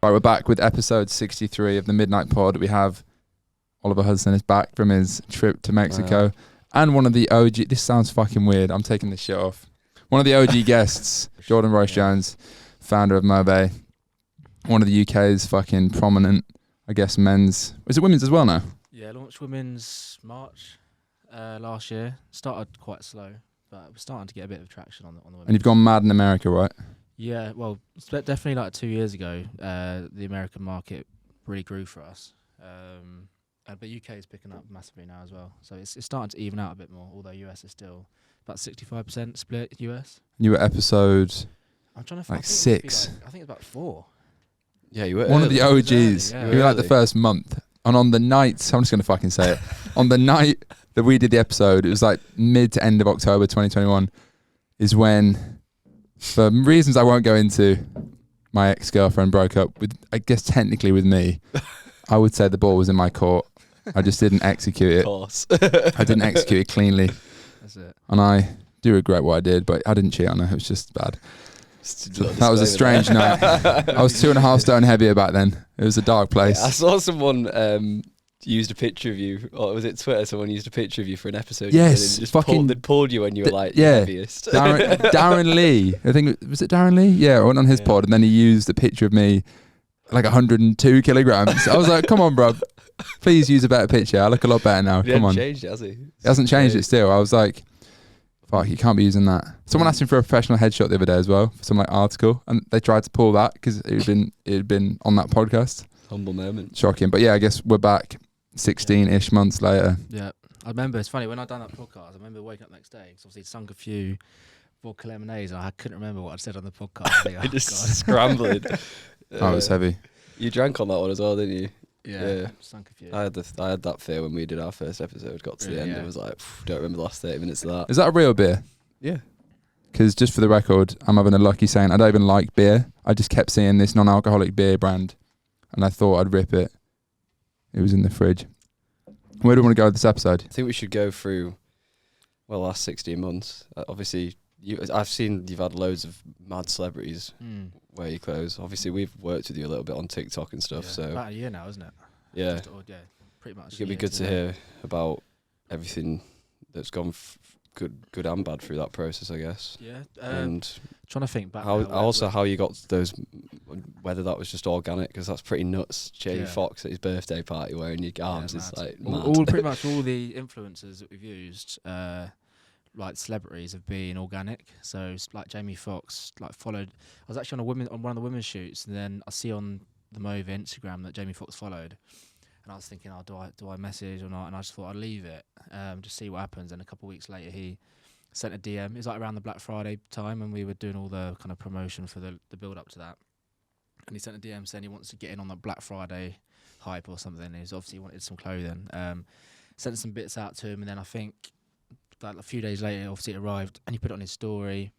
Right, we're back with episode 63 of the Midnight Pod. We have Oliver Hudson is back from his trip to Mexico. And one of the OG, this sounds fucking weird, I'm taking this shit off. One of the OG guests, Jordan Royce-Jones, founder of Mobe. One of the UK's fucking prominent, I guess, men's, is it women's as well now? Yeah, launched women's March last year. Started quite slow, but we're starting to get a bit of traction on the women. And you've gone mad in America, right? Yeah, well, definitely like 2 years ago, the American market really grew for us. But UK is picking up massively now as well. So it's starting to even out a bit more, although US is still about 65% split US. You were episode I'm trying to like 6. I think it's about 4. Yeah, you were One early. of the OGs. Yeah. You were like the first month. And on the night, I'm just going to fucking say it. On the night that we did the episode, it was like mid to end of October 2021, is when, for reasons I won't go into, my ex-girlfriend broke up with, I guess technically with me. I would say the ball was in my court. I just didn't execute Of it. course. I didn't execute it cleanly. That's it. And I do regret what I did, but I didn't cheat on her. It was just bad. That was a strange night. I was 2.5 stone heavier back then. It was a dark place. Yeah, I saw someone used a picture of you, or was it Twitter? Someone used a picture of you for an episode. Yes, you did and just fucking they'd pulled you when you were like yeah. heaviest. Darren Lee, I think, was it Darren Lee? Yeah, I went on his Yeah. pod and then he used a picture of me, like 102 kilograms. I was like, come on, bro. Please use a better picture. I look a lot better now. He Come hasn't on. changed it, has he? He hasn't changed it still. I was like, fuck, you can't be using that. Someone asked him for a professional headshot the other day as well, for some like article, and they tried to pull that because it had been on that podcast. Humble moment. Shocking. But yeah, I guess we're back 16-ish months later. Yeah, I remember, it's funny, when I done that podcast, I remember waking up the next day, because obviously I'd sunk a few vodka lemonades, and I couldn't remember what I'd said on the podcast. I think, I oh, just God. scrambled. Oh, it was heavy. You drank on that one as well, didn't you? Yeah, sunk a few. I had that fear when we did our first episode. Got to the Really, end, yeah. and was like, don't remember the last 30 minutes of that. Is that a real beer? Yeah. Because just for the record, I'm having a lucky saying, I don't even like beer. I just kept seeing this non-alcoholic beer brand, and I thought I'd rip it. It was in the fridge. Where do we want to go with this episode? I think we should go through, the last 16 months. Obviously, I've seen you've had loads of mad celebrities wear your clothes. Obviously, we've worked with you a little bit on TikTok and stuff. Yeah, So about a year now, isn't it? yeah, Yeah, pretty much. it's gonna be good to hear about everything that's gone good and bad through that process, I guess. Yeah, And trying to think back. how now, how you got those, whether that was just organic, because that's pretty nuts. Jamie Yeah. Foxx at his birthday party wearing your arms is mad. like all mad. pretty much all the influencers that we've used, like celebrities, have been organic. So like Jamie Foxx, like followed. I was actually on one of the women's shoots, and then I see on the Move Instagram that Jamie Foxx followed, and I was thinking, oh, do I message or not? And I just thought I'd leave it, just see what happens. And a couple of weeks later, he sent a DM. It was like around the Black Friday time, and we were doing all the kind of promotion for the build up to that. And he sent a DM saying he wants to get in on the Black Friday hype or something. He's obviously wanted some clothing. Sent some bits out to him, and then I think like a few days later, obviously it arrived, and he put it on his story.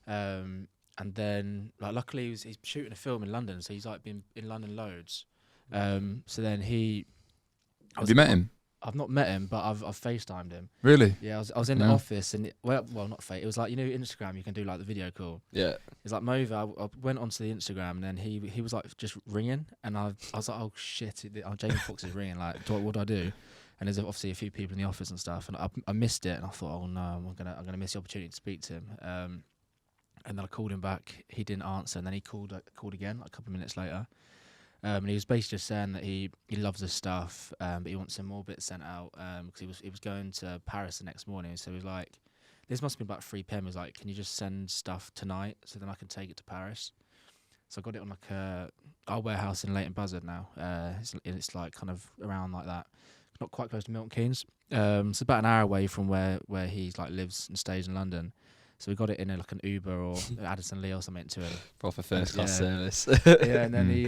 And then, like, luckily he's shooting a film in London, so he's like been in London loads. So then Have you met him? I've not met him, but I've FaceTimed him. Really? Yeah, I was in the No. office, and well, not It was like, you know, Instagram, you can do like the video call. Yeah. It's like Mova. I went onto the Instagram, and then he was like just ringing, and I was like, oh shit, Jamie Foxx is ringing. Like, what do I do? And there's obviously a few people in the office and stuff, and I missed it, and I thought, oh no, I'm gonna miss the opportunity to speak to him. And then I called him back. He didn't answer, and then he called again like a couple of minutes later. And he was basically just saying that he loves his stuff, but he wants some more bits sent out because he was going to Paris the next morning. So he was like, this must have been about 3 p.m. He was like, can you just send stuff tonight so then I can take it to Paris? So I got it on like our warehouse in Leighton Buzzard now. It's like kind of around like that, not quite close to Milton Keynes. It's about an hour away from where he like lives and stays in London. So we got it in like an Uber or Addison Lee or something to him. Proper first class service. Yeah, and then he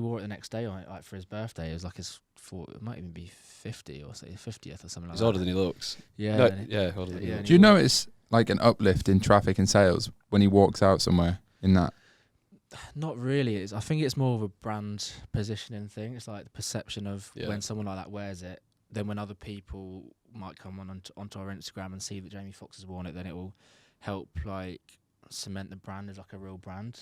wore it the next day on it, like for his birthday. It was like it might even be 50 or say 50th or something like He's that. older than he looks. Yeah, No, and yeah, older than he yeah, looks. Do you notice like an uplift in traffic and sales when he walks out somewhere in that? not really. I think it's more of a brand positioning thing. It's like the perception of when someone like that wears it. Then when other people might come onto our Instagram and see that Jamie Foxx has worn it, then it will help like cement the brand as like a real brand.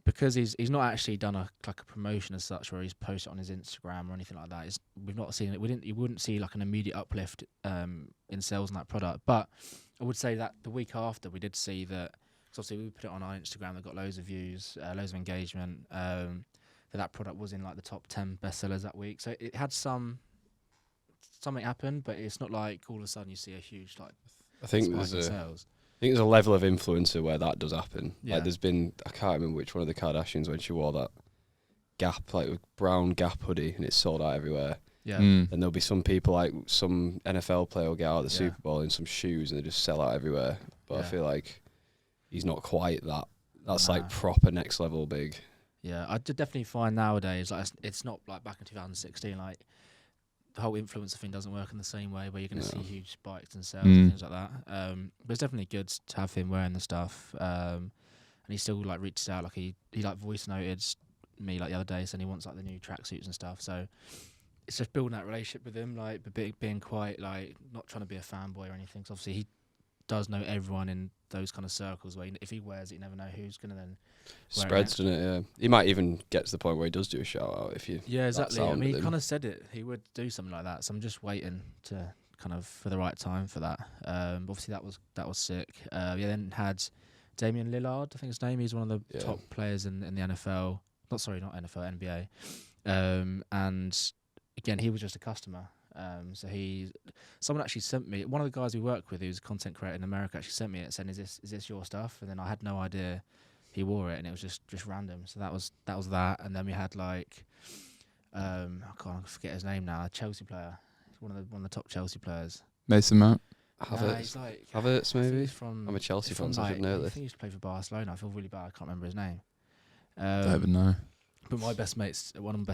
because he's not actually done like a promotion as such where he's posted on his Instagram or anything like that. We've not seen it. You wouldn't see like an immediate uplift in sales on that product. But I would say that the week after we did see that. Cause obviously we put it on our Instagram. That got loads of views, loads of engagement. That product was in like the top 10 bestsellers that week. So it had something happen, but it's not like all of a sudden you see a huge like. I think spike there's in a. sales. I think there's a level of influencer where that does happen. Yeah. Like there's been, I can't remember which one of the Kardashians when she wore that Gap, like brown Gap hoodie, and it's sold out everywhere. Yeah. And there'll be some people, like some NFL player will get out of the Yeah. Super Bowl in some shoes and they just sell out everywhere. But I Yeah. feel like he's not quite that. That's like Nah. proper next level big. Yeah, I did definitely find nowadays like it's not like back in 2016. Like the whole influencer thing doesn't work in the same way where you're going to see huge spikes in sales and things like that. But it's definitely good to have him wearing the stuff. And he still like reaches out. Like he like voice noted me like the other day saying he wants like the new tracksuits and stuff. So it's just building that relationship with him, like but being quite like not trying to be a fanboy or anything. 'Cause obviously he does know everyone in those kind of circles where if he wears it, you never know who's going to then wear Spreads, it. doesn't it? Yeah. He might even get to the point where he does do a shout out if you. Yeah, exactly. I sound mean, with he him. kind of said it. He would do something like that. So I'm just waiting to kind of for the right time for that. Obviously that was sick. Then had Damian Lillard, I think his name. He's one of the top players in the NFL. Not NFL, NBA. And again, he was just a customer. So someone actually sent me, one of the guys we work with who's a content creator in America actually sent me it saying, is this your stuff? And then I had no idea he wore it, and it was just random. So that was that. And then we had like, I can't forget his name now, a Chelsea player, one of the top Chelsea players. Mason Mount. He's like, Havertz maybe? he's from, I'm a Chelsea he's fan, from, so I should know I this. think he used to play for Barcelona. I feel really bad. I can't remember his name. Don't even know. But one of my best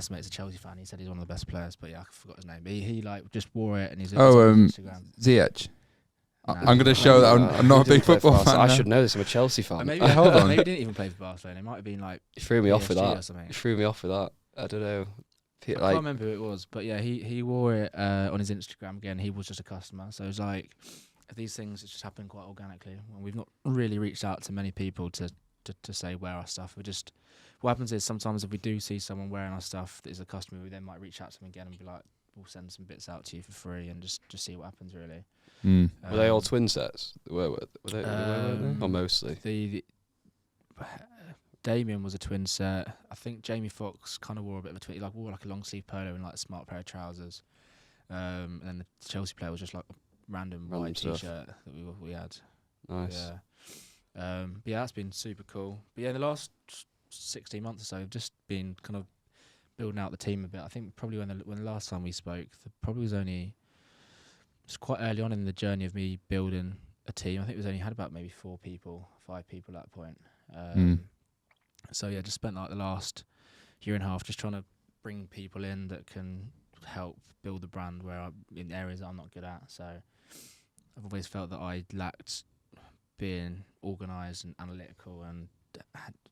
mates, a Chelsea fan. He said he's one of the best players, but yeah, I forgot his name. But he like just wore it, and he's on Instagram. Ziyech. Nah. I'm going to show that I'm not a big football fan. I now. should know this. I'm a Chelsea fan. Maybe hold on. Maybe he didn't even play for Barcelona. It might have been like You threw me off with PSG or that. something. You threw me off with that. I don't know. I can't remember who it was, but yeah, he wore it on his Instagram again. He was just a customer, so it was like these things just happen quite organically. Well, we've not really reached out to many people to say wear our stuff. What happens is sometimes if we do see someone wearing our stuff that is a customer, we then might reach out to them again and be like, we'll send some bits out to you for free and just see what happens really. Were they all twin sets? Were they? Or mostly? The Damien was a twin set. I think Jamie Foxx kind of wore a bit of a twin. He wore like a long sleeve polo and like a smart pair of trousers. And then the Chelsea player was just like a random white stuff. t-shirt that we had. Nice. Yeah. But yeah, that's been super cool. But yeah, the last 16 months or so, I've just been kind of building out the team a bit. I think probably when the last time we spoke, it's quite early on in the journey of me building a team. I think it was only had about maybe 5 people at that point. So yeah, just spent like the last year and a half just trying to bring people in that can help build the brand in areas that I'm not good at. So I've always felt that I lacked being organised and analytical and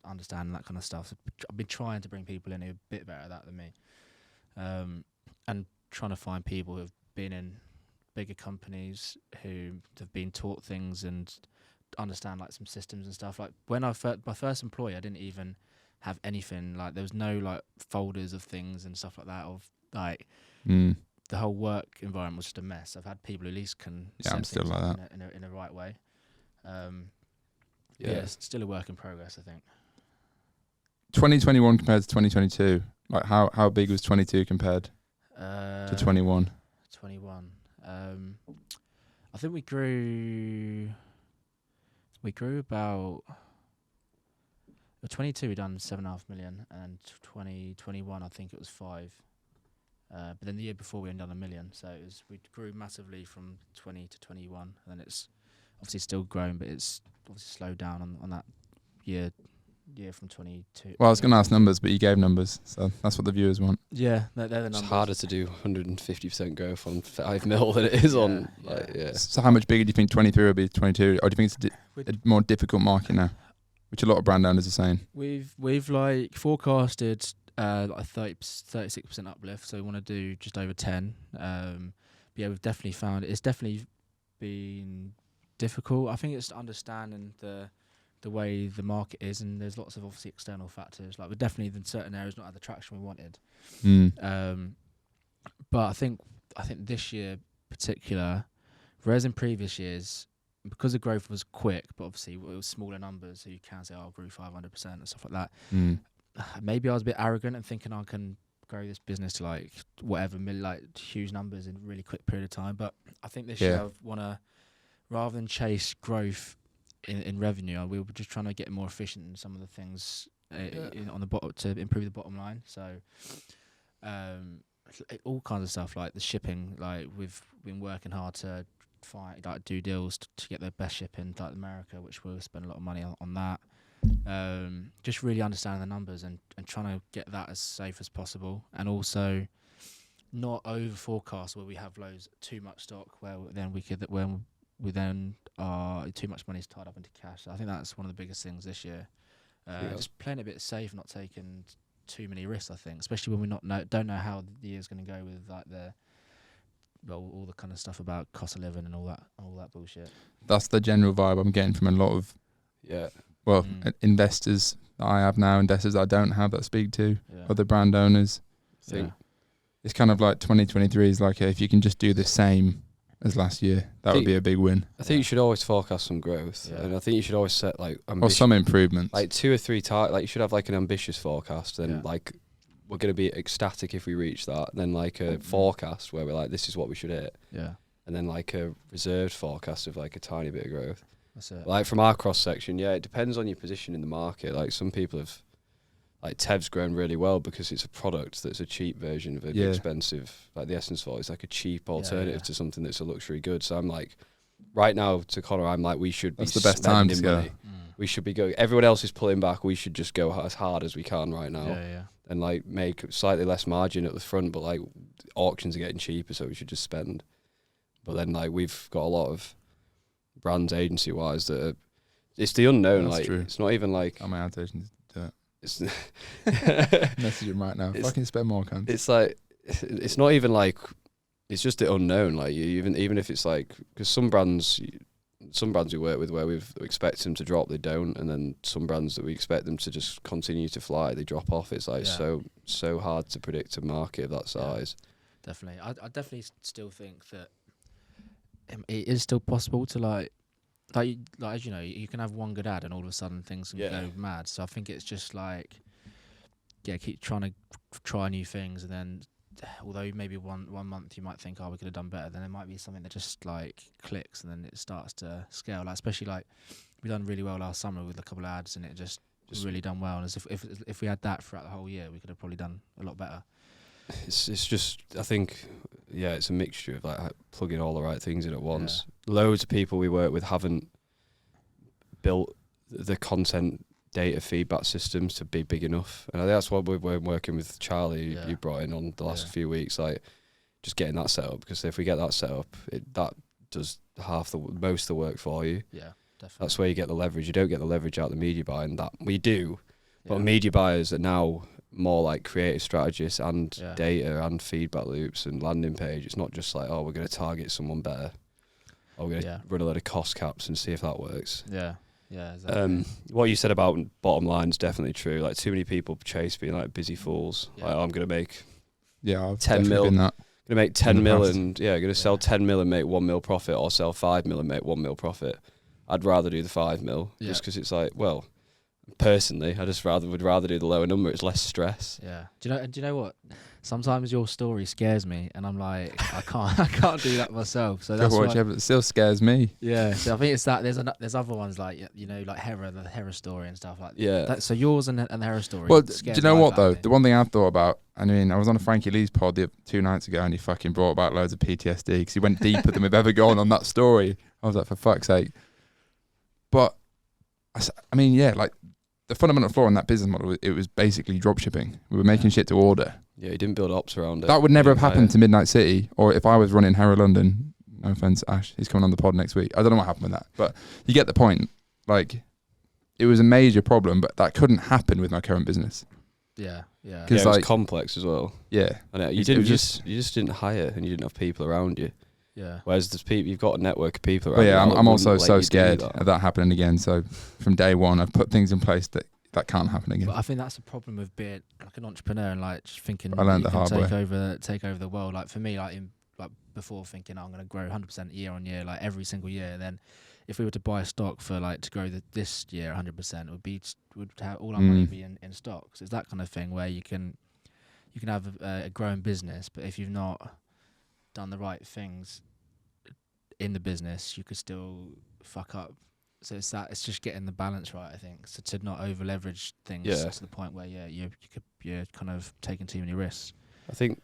understanding that kind of stuff. So I've been trying to bring people in who are a bit better at that than me, and trying to find people who've been in bigger companies who have been taught things and understand like some systems and stuff. Like when my first employer, I didn't even have anything. Like there was no like folders of things and stuff like that. Of like the whole work environment was just a mess. I've had people who at least can set I'm still things like up that. in a right way. Yeah. It's still a work in progress, I think. 2021 compared to 2022. Like how big was 22 compared to 21? 21. I think we grew about 22 we done 7.5 million, and 2021 I think it was 5. But then the year before we ended on 1 million, so we grew massively from 20 to 21, and then it's obviously still growing, but it's obviously slowed down on that year from 22. Well, I was going to ask numbers, but you gave numbers, so that's what the viewers want. Yeah, they're the numbers. It's harder to do 150% growth on 5 mil than it is on. So how much bigger do you think 23 will be 22? Or do you think it's a more difficult market now, which a lot of brand owners are saying? We've like forecasted like a 36% uplift, so we want to do just over 10. But yeah, we've definitely found it's definitely been difficult. I think it's understanding the the way the market is, and there's lots of obviously external factors. Like we're definitely in certain areas not had the traction we wanted. But I think this year particular, whereas in previous years, because the growth was quick, but obviously it was smaller numbers, so you can say, "Oh, I grew 500% and stuff like that." Maybe I was a bit arrogant and thinking I can grow this business to like whatever, like huge numbers in a really quick period of time. But I think this year I want to, rather than chase growth in revenue, we were just trying to get more efficient in some of the things on the bottom to improve the bottom line. So all kinds of stuff like the shipping. Like we've been working hard to do deals to get the best shipping like America, which we'll spend a lot of money on that. Just really understanding the numbers and trying to get that as safe as possible, and also not over forecast where we have too much stock where then too much money is tied up into cash. So I think that's one of the biggest things this year. Just playing it a bit safe, not taking too many risks. I think, especially when we don't know how the year's going to go with like all the kind of stuff about cost of living and all that bullshit. That's the general vibe I'm getting from a lot of investors that I have now, investors I don't have that I speak to, other brand owners. It's kind of like 2023 is like if you can just do the same as last year, that would be a big win. I think you should always forecast some growth, and I think you should always set like or some improvements, like 2 or 3 targets. Like you should have like an ambitious forecast, and like we're going to be ecstatic if we reach that. And then like a forecast where we're like, this is what we should hit. Yeah. And then like a reserved forecast of like a tiny bit of growth. That's it. Like from our cross section, it depends on your position in the market. Like some people have, like Tev's grown really well because it's a product that's a cheap version of an expensive, like the Essence Vault is like a cheap alternative to something that's a luxury good. So I'm like, right now to Connor, I'm like, we should be the best time to go. We should be going. Everyone else is pulling back. We should just go as hard as we can right now. Yeah. And like make slightly less margin at the front, but like auctions are getting cheaper, so we should just spend. But then like we've got a lot of brands agency wise that it's the unknown. That's like true. It's not even like my adaptation to do it. It's message him right now. Fucking spend more, cunt. It's like it's not even like it's just the unknown. Like you even if it's like because some brands we work with where we expect them to drop, they don't, and then some brands that we expect them to just continue to fly, they drop off. It's like so hard to predict a market of that size. Definitely, I definitely still think that it is still possible to like as you know, you can have one good ad and all of a sudden things can go mad. So I think it's just like keep trying to try new things, and then although maybe one month you might think, we could have done better, then there might be something that just like clicks and then it starts to scale. Like especially like we done really well last summer with a couple of ads, and it just really done well. And as if we had that throughout the whole year, we could have probably done a lot better. It's just I think it's a mixture of like plugging all the right things in at once. Loads of people we work with haven't built the content data feedback systems to be big enough, and I think that's what we're working with Charlie. You brought in on the last few weeks, like just getting that set up, because if we get that set up, that does most of the work for you. Yeah, definitely. That's where you get the leverage. You don't get the leverage out of the media buying. That we do, but media buyers are now more like creative strategists and data and feedback loops and landing page. It's not just like, we're going to target someone better, or we're going to run a load of cost caps and see if that works. Yeah, exactly. What you said about bottom line is definitely true. Like too many people chase being like busy fools. Like, I'm going to make 10 mil. Been that. Going to make 10 mil and going to sell 10 mil and make 1 mil profit, or sell 5 mil and make 1 mil profit. I'd rather do the 5 mil just because it's like, well, personally, I just would rather do the lower number. It's less stress. Yeah. Do you know what? Sometimes your story scares me, and I'm like, I can't do that myself. So that's why. But it still scares me. Yeah. So I think it's that. There's other ones like like the Hera story and stuff like that. Yeah. So yours and the Hera story. Well, do you know what though? The one thing I've thought about. I mean, I was on a Frankie Lee's pod 2 nights ago, and he fucking brought about loads of PTSD because he went deeper than we've ever gone on that story. I was like, for fuck's sake. But I mean, like. The fundamental flaw in that business model, it was basically drop shipping. We were making shit to order. Yeah, you didn't build ops around it. That would never have happened to Midnight City, or if I was running Harrow London. No offense, Ash, he's coming on the pod next week. I don't know what happened with that, but you get the point. Like, it was a major problem, but that couldn't happen with my current business. Yeah. Because it was complex as well. Yeah, and you just didn't hire, and you didn't have people around you. Yeah. Whereas there's people, you've got a network of people around. But yeah, you that I'm wouldn't also let so you do scared that. of that happening again. So from day one, I've put things in place that can't happen again. But I think that's the problem with being like an entrepreneur and like just thinking I learned you the can hard take over the world. Like for me, like before thinking I'm going to grow 100% year on year, like every single year. Then if we were to buy stock for like to grow this year 100%, would have all our money be in stock. So it's that kind of thing where you can have a growing business, but if you've not done the right things in the business, you could still fuck up. So it's just getting the balance right, I think. So to not over leverage things to the point where you're kind of taking too many risks. I think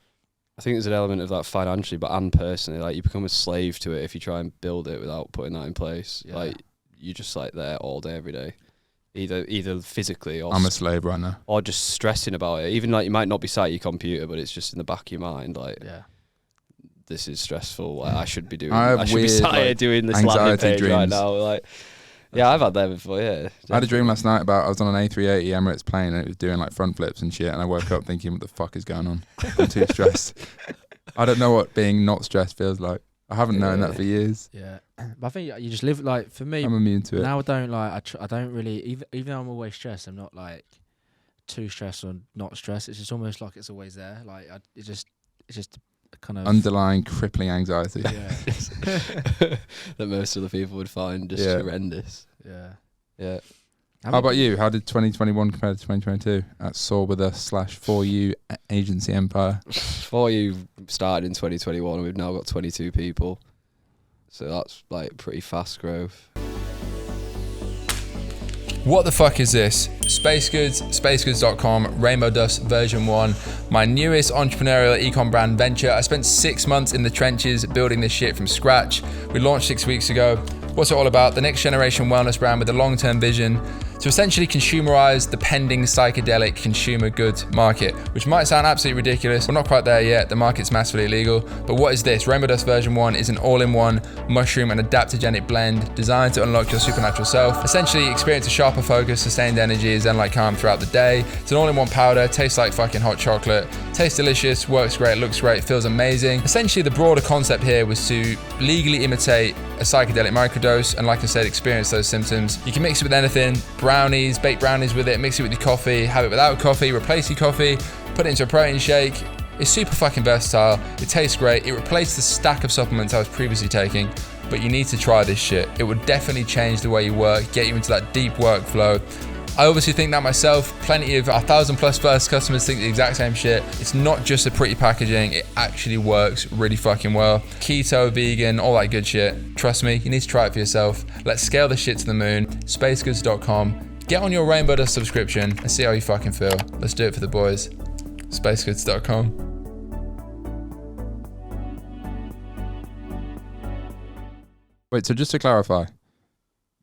there's an element of that financially, but and personally, like you become a slave to it if you try and build it without putting that in place. Yeah. Like you're just like there all day, every day, either physically or I'm a slave right now. or just stressing about it. Even like you might not be sat at your computer, but it's just in the back of your mind. Like this is stressful. Like I should be doing. I should be sat here doing this landing page right now. Like. Yeah, I've had that before, yeah. Definitely. I had a dream last night about I was on an A380 Emirates plane and it was doing like front flips and shit, and I woke up thinking, what the fuck is going on? I'm too stressed. I don't know what being not stressed feels like. I haven't known that for years. Yeah, but I think you just live like for me. I'm immune to it. Now I don't like. I don't really even though I'm always stressed. I'm not like too stressed or not stressed. It's just almost like it's always there. Like it's just kind of underlying crippling anxiety. Yeah. That most of the people would find just horrendous. Yeah. How about you? How did 2021 compare to 2022 at Soar With Us /4U Agency Empire? 4U started in 2021 and we've now got 22 people. So that's like pretty fast growth. What the fuck is this? Space Goods, spacegoods.com, Rainbow Dust version 1, my newest entrepreneurial ecom brand venture. I spent 6 months in the trenches building this shit from scratch. We launched 6 weeks ago. What's it all about? The next generation wellness brand with a long-term vision to essentially consumerize the pending psychedelic consumer goods market, which might sound absolutely ridiculous. We're not quite there yet. The market's massively illegal. But what is this? Rainbow Dust version 1 is an all-in-one mushroom and adaptogenic blend designed to unlock your supernatural self. Essentially, experience a sharper focus, sustained energy, zen-like calm throughout the day. It's an all-in-one powder, tastes like fucking hot chocolate, tastes delicious, works great, looks great, feels amazing. Essentially, the broader concept here was to legally imitate a psychedelic microdose and, like I said, experience those symptoms. You can mix it with anything, brownies, bake brownies with it, mix it with your coffee, have it without coffee, replace your coffee, put it into a protein shake. It's super fucking versatile, it tastes great, it replaced the stack of supplements I was previously taking, but you need to try this shit. It would definitely change the way you work, get you into that deep workflow. I obviously think that myself. Plenty of 1,000+ first customers think the exact same shit. It's not just the pretty packaging, it actually works really fucking well. Keto, vegan, all that good shit. Trust me, you need to try it for yourself. Let's scale this shit to the moon. Spacegoods.com. Get on your Rainbow Dust subscription and see how you fucking feel. Let's do it for the boys. Spacegoods.com. Wait, so just to clarify,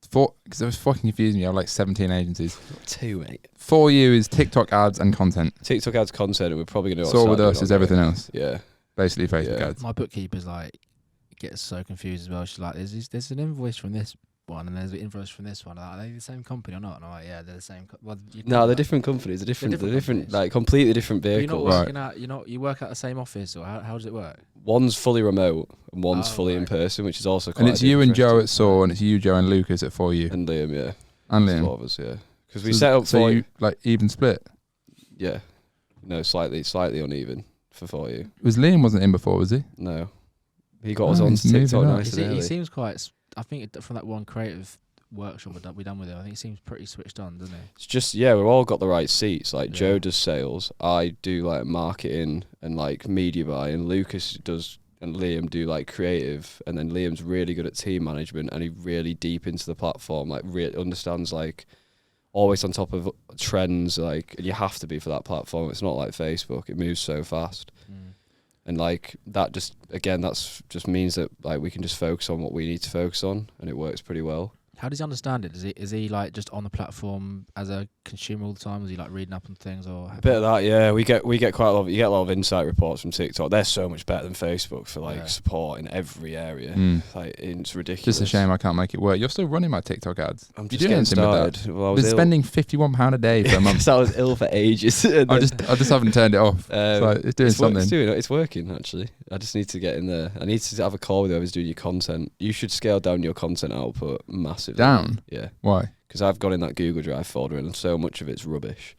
because it was fucking confusing me. I have like 17 agencies. 2, mate. 4U is TikTok ads and content. TikTok ads, content, and we're probably going to. Soar With Us is everything else. Yeah. Basically Facebook ads. My bookkeeper's like gets so confused as well. She's like, there's an invoice from this one and there's an invoice from this one. Are they the same company or not? And I'm like, yeah, they're the same. No, they're different companies. They're different companies. like completely different But vehicles. you're not working out. You work at the same office, or how does it work? One's fully remote and one's fully in right. person, which is also quite. And it's you and Joe at interesting. Soar, and it's you, Joe, and Lucas at 4U. And Liam, yeah. And It's Liam. 4 of us, yeah. Because we set up so 4U. you like even split. Yeah. No, slightly uneven for 4U. Liam wasn't in before, was he? No. He got us Oh, on he's TikTok moving up. nice and He early. seems quite. I think from that one creative workshop we done with him, I think he seems pretty switched on, doesn't he? It's just, yeah, we've all got the right seats. Like, Yeah. Joe does sales. I do, like, marketing and, like, media buy. And Lucas does, and Liam do, like, creative. And then Liam's really good at team management. And he's really deep into the platform. Like, really understands, like, always on top of trends. Like, and you have to be for that platform. It's not like Facebook. It moves so fast. And, like, that just, again, that's just means that, like, we can just focus on what we need to focus on. And it works pretty well. How does he understand it? Is he like just on the platform as a consumer all the time? Is he like reading up on things or A bit of that, yeah. We get quite a lot. You get a lot of insight reports from TikTok. They're so much better than Facebook for like support in every area. Like it's ridiculous. Just a shame I can't make it work. You're still running my TikTok ads. I'm You just doing getting anything with started. that? Well, I I've was been ill. spending £51 a day for a month. So I was ill for ages. I just haven't turned it off. So it's doing something. It's working actually. I just need to get in there. I need to have a call with whoever's doing your content. You should scale down your content output massively. Down? Yeah. Why? Because I've got in that Google Drive folder and so much of it's rubbish.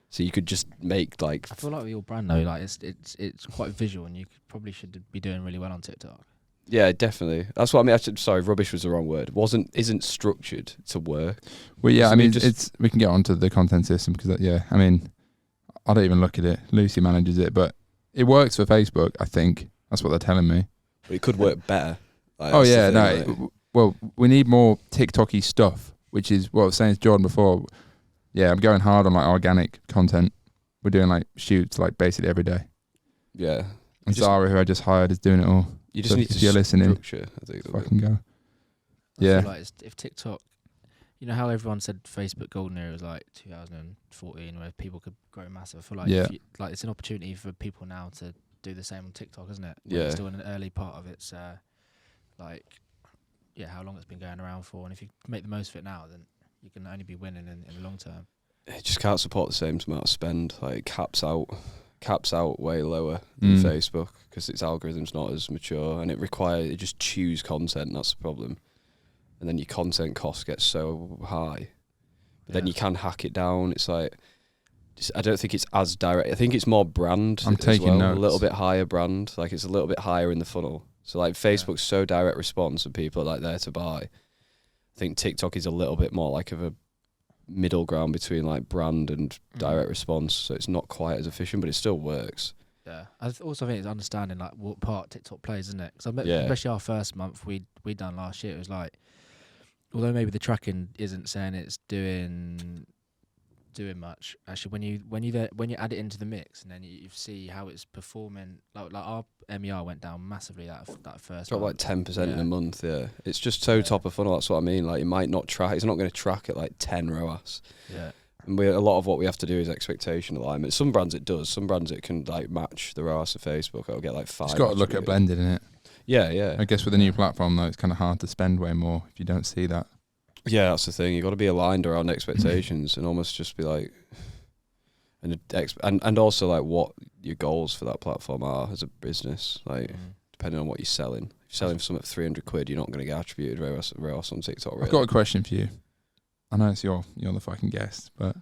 So you could just make like. I feel like with your brand though, like it's quite visual, and you probably should be doing really well on TikTok. Yeah, definitely. That's what I mean. Actually, sorry, rubbish was the wrong word. Isn't structured to work. Well, yeah, So I mean, just- we can get onto the content system because, I mean, I don't even look at it. Lucy manages it, but it works for Facebook, I think. That's what they're telling me. But it could work better. Like, Oh, that's the yeah, thing, no. like- Well, we need more TikTok-y stuff, which is what I was saying to Jordan before. Yeah, I'm going hard on like organic content. We're doing like shoots like basically every day. Yeah. And just- Zara, who I just hired, is doing it all. You just So need if to you're listening, structure. I think. fucking go. I Yeah. feel like if TikTok, you know how everyone said Facebook golden era was like 2014, where people could grow massive. I feel like Yeah. like it's an opportunity for people now to do the same on TikTok, isn't it? Where Yeah. It's still in an early part of its how long it's been going around for, and if you make the most of it now, then you can only be winning in the long term. It just can't support the same amount of spend. Like it caps out way lower than Facebook because its algorithm's not as mature and it just chews content. That's the problem. And then your content cost gets so high, but then you can hack it down. It's like I don't think it's as direct. I think it's more brand. I'm as taking well. notes. A little bit higher brand. Like it's a little bit higher in the funnel. So like Facebook's so direct response and people are like there to buy. I think TikTok is a little bit more like of a middle ground between like brand and direct response, so it's not quite as efficient, but it still works. Yeah, I also think it's understanding like what part TikTok plays, isn't it? Because Yeah. especially our first month we done last year, it was like, although maybe the tracking isn't saying it's doing much. Actually, when you add it into the mix and then you see how it's performing, like our MER went down massively that first. Dropped like month. 10% in a month. Yeah, it's just so top of funnel. That's what I mean. Like it might not track. It's not going to track at like 10 ROAS. Yeah. And a lot of what we have to do is expectation alignment. Some brands it does. Some brands it can like match the ROAS of Facebook. It'll get like 5. It's got to look at blended, innit? Yeah, yeah. I guess with a new platform though, it's kind of hard to spend way more if you don't see that. Yeah, that's the thing. You got to be aligned around expectations and almost just be like, and also like what your goals for that platform are as a business. Like depending on what you're selling. If you're selling for something for 300 quid, you're not going to get attributed ROAS on TikTok. Really. I've got a question for you. I know you're the fucking guest, but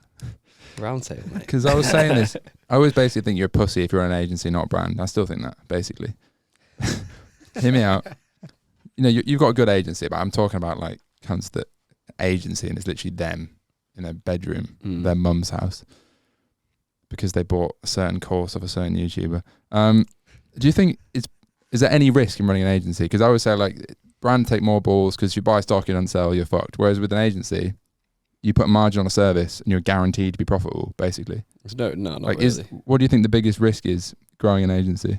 roundtable, mate. because I was saying this, I always basically think you're a pussy if you're an agency, not a brand. I still think that basically. Hear me out. You know, you've got a good agency, but I'm talking about like cunts that agency and it's literally them in their bedroom, their mum's house, because they bought a certain course of a certain YouTuber. Do you think is there any risk in running an agency? Because I always say like brand take more balls because if you buy stock you don't sell, you're fucked. Whereas with an agency, you put a margin on a service and you're guaranteed to be profitable, basically. No, not like really. What do you think the biggest risk is growing an agency?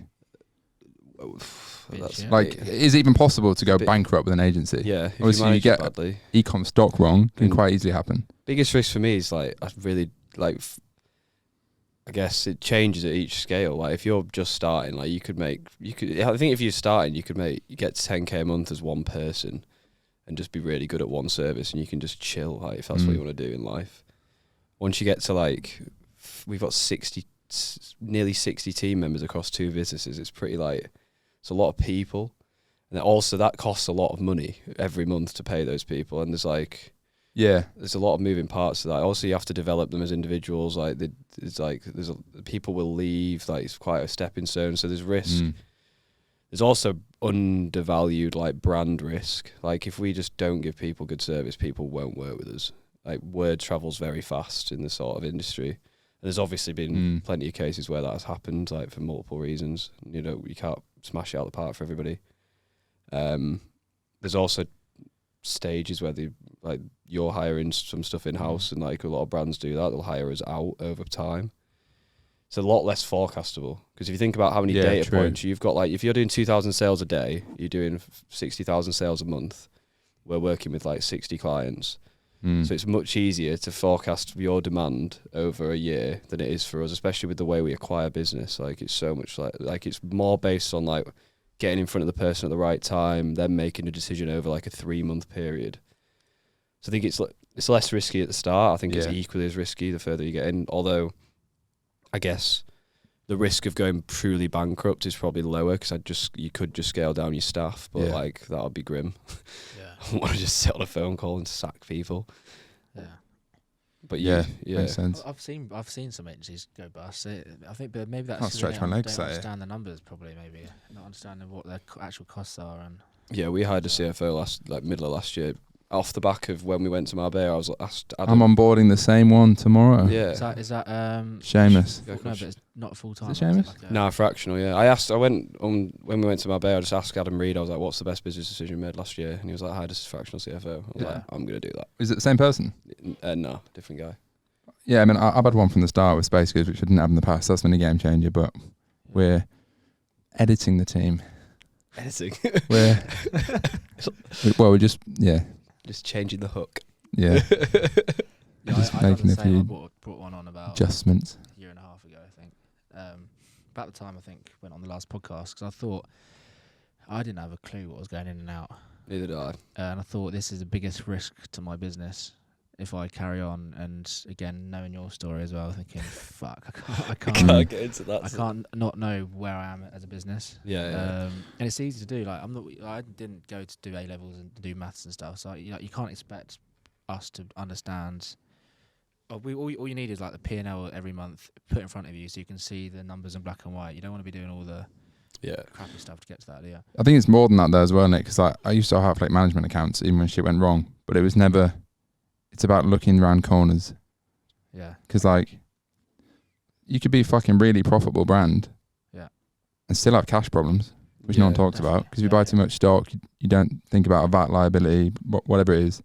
Yeah. Like, is it even possible to go bankrupt with an agency? Yeah, if Obviously, you manage you get it badly. e-com stock wrong, can quite easily happen. Biggest risk for me is like I really like. I guess it changes at each scale. Like if you're just starting, like I think if you're starting, you get 10k a month as one person, and just be really good at one service, and you can just chill. Like if that's what you want to do in life. Once you get to like, we've got nearly 60 team members across 2 businesses. It's pretty like. It's a lot of people, and also that costs a lot of money every month to pay those people. And there's a lot of moving parts to that. Also, you have to develop them as individuals. Like people will leave. Like it's quite a stepping stone. So there's risk. There's also undervalued like brand risk. Like if we just don't give people good service, people won't work with us. Like word travels very fast in this sort of industry. And there's obviously been plenty of cases where that has happened, like for multiple reasons. You know, you can't smash it out of the park for everybody. There's also stages where you're hiring some stuff in house, and like a lot of brands do that. They'll hire us out over time. It's a lot less forecastable because if you think about how many data points you've got, like if you're doing 2,000 sales a day, you're doing 60,000 sales a month. we're working with like 60 clients. Mm. So it's much easier to forecast your demand over a year than it is for us, especially with the way we acquire business. Like it's so much like it's more based on like getting in front of the person at the right time, then making a decision over like a 3-month period. So I think it's less risky at the start. I think it's equally as risky the further you get in. Although, I guess the risk of going truly bankrupt is probably lower because you could just scale down your staff, but like that would be grim. Yeah. I don't want to just sit on a phone call and sack people. Yeah. But makes sense. I've seen some agencies go bust. I think, but maybe that's Can't 'cause stretch they my don't legs at it. understand the numbers. Probably, maybe not understanding what their actual costs are. And Yeah, we hired a CFO middle of last year. Off the back of when we went to Marbella, I was asked. I'm onboarding the same one tomorrow. Yeah. is that Seamus. No, but it's not full time. Is it Seamus? No, fractional. Yeah, I went on when we went to Marbella. I just asked Adam Reed. I was like, "What's the best business decision you made last year?" And he was like, "Hired a fractional CFO." I was like, "I'm gonna do that." Is it the same person? No, different guy. Yeah, I mean, I've had one from the start with Space Goods, which I didn't have in the past. That's been a game changer, but we're editing the team. Editing. We're just changing the hook. Yeah. Yeah, Just I making a done the same. I few brought one on about adjustments. a year and a half ago, I think. About the time I think went on the last podcast because I thought I didn't have a clue what was going in and out, Neither did I. and I thought this is the biggest risk to my business if I carry on. And again, knowing your story as well, thinking, fuck, I can't get into that. I can't not know where I am as a business. Yeah. And it's easy to do. Like I didn't go to do A levels and do maths and stuff, so you can't expect us to understand. All you need is like the P&L every month put in front of you, so you can see the numbers in black and white. You don't want to be doing all the crappy stuff to get to that, do you? I think it's more than that though as well, Nick, because I used to have like management accounts even when shit went wrong, but it was never. It's about looking around corners. Yeah. Because like, you could be a fucking really profitable brand. Yeah. And still have cash problems, which no one talks about. Because if you buy too much stock, you don't think about a VAT liability, whatever it is.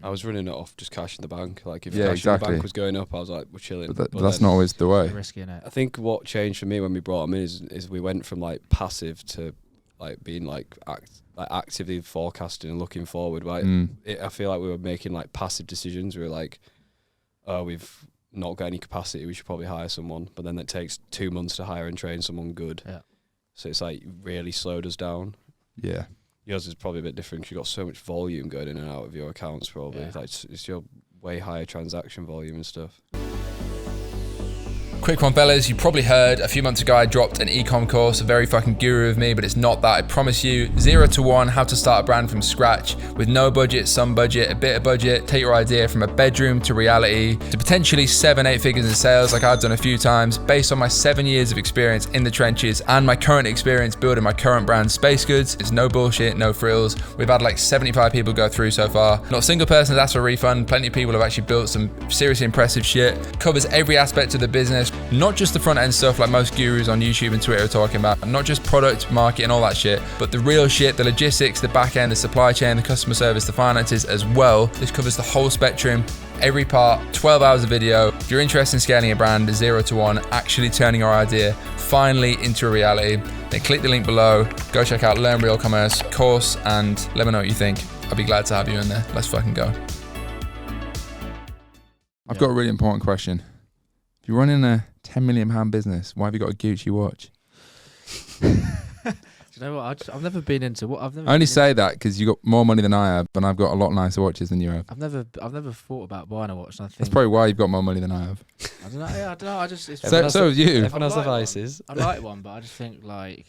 I was running it off just cash in the bank. Like if Yeah, cash in the exactly. bank was going up, I was like, we're chilling. But that's not always the way. Risky, innit? I think what changed for me when we brought him in is we went from like passive to like being like actively forecasting and looking forward. Like I feel like we were making like passive decisions. We were like, oh, we've not got any capacity, we should probably hire someone. But then it takes 2 months to hire and train someone good. Yeah. So it's like really slowed us down. Yeah. Yours is probably a bit different because you've got so much volume going in and out of your accounts probably. Yeah. Like it's your way higher transaction volume and stuff. Quick one, fellas. You probably heard a few months ago I dropped an ecom course, a very fucking guru of me, but it's not that. I promise you, 0 to 1, how to start a brand from scratch with no budget, some budget, a bit of budget. Take your idea from a bedroom to reality to potentially 7-8 figures in sales, like I've done a few times, based on my 7 years of experience in the trenches and my current experience building my current brand, Space Goods. It's no bullshit, no frills. We've had like 75 people go through so far. Not a single person has asked for a refund. Plenty of people have actually built some seriously impressive shit. Covers every aspect of the business. Not just the front end stuff like most gurus on YouTube and Twitter are talking about, not just product, marketing, all that shit, but the real shit, the logistics, the back end, the supply chain, the customer service, the finances as well. This covers the whole spectrum, every part, 12 hours of video. If you're interested in scaling a brand 0 to 1, actually turning your idea finally into a reality, then click the link below, go check out Learn Real Commerce course and let me know what you think. I'd be glad to have you in there. Let's fucking go. I've got a really important question. If you're running a £10 million business, why have you got a Gucci watch? Do you know what? I've never been into what I've never. I only say that because you got more money than I have, and I've got a lot nicer watches than you have. I've never thought about buying a watch. And I think That's probably why you've got more money than I have. I don't know. Yeah, I don't know. I just it's So have you. Everyone has like one. devices. I like one, but I just think like,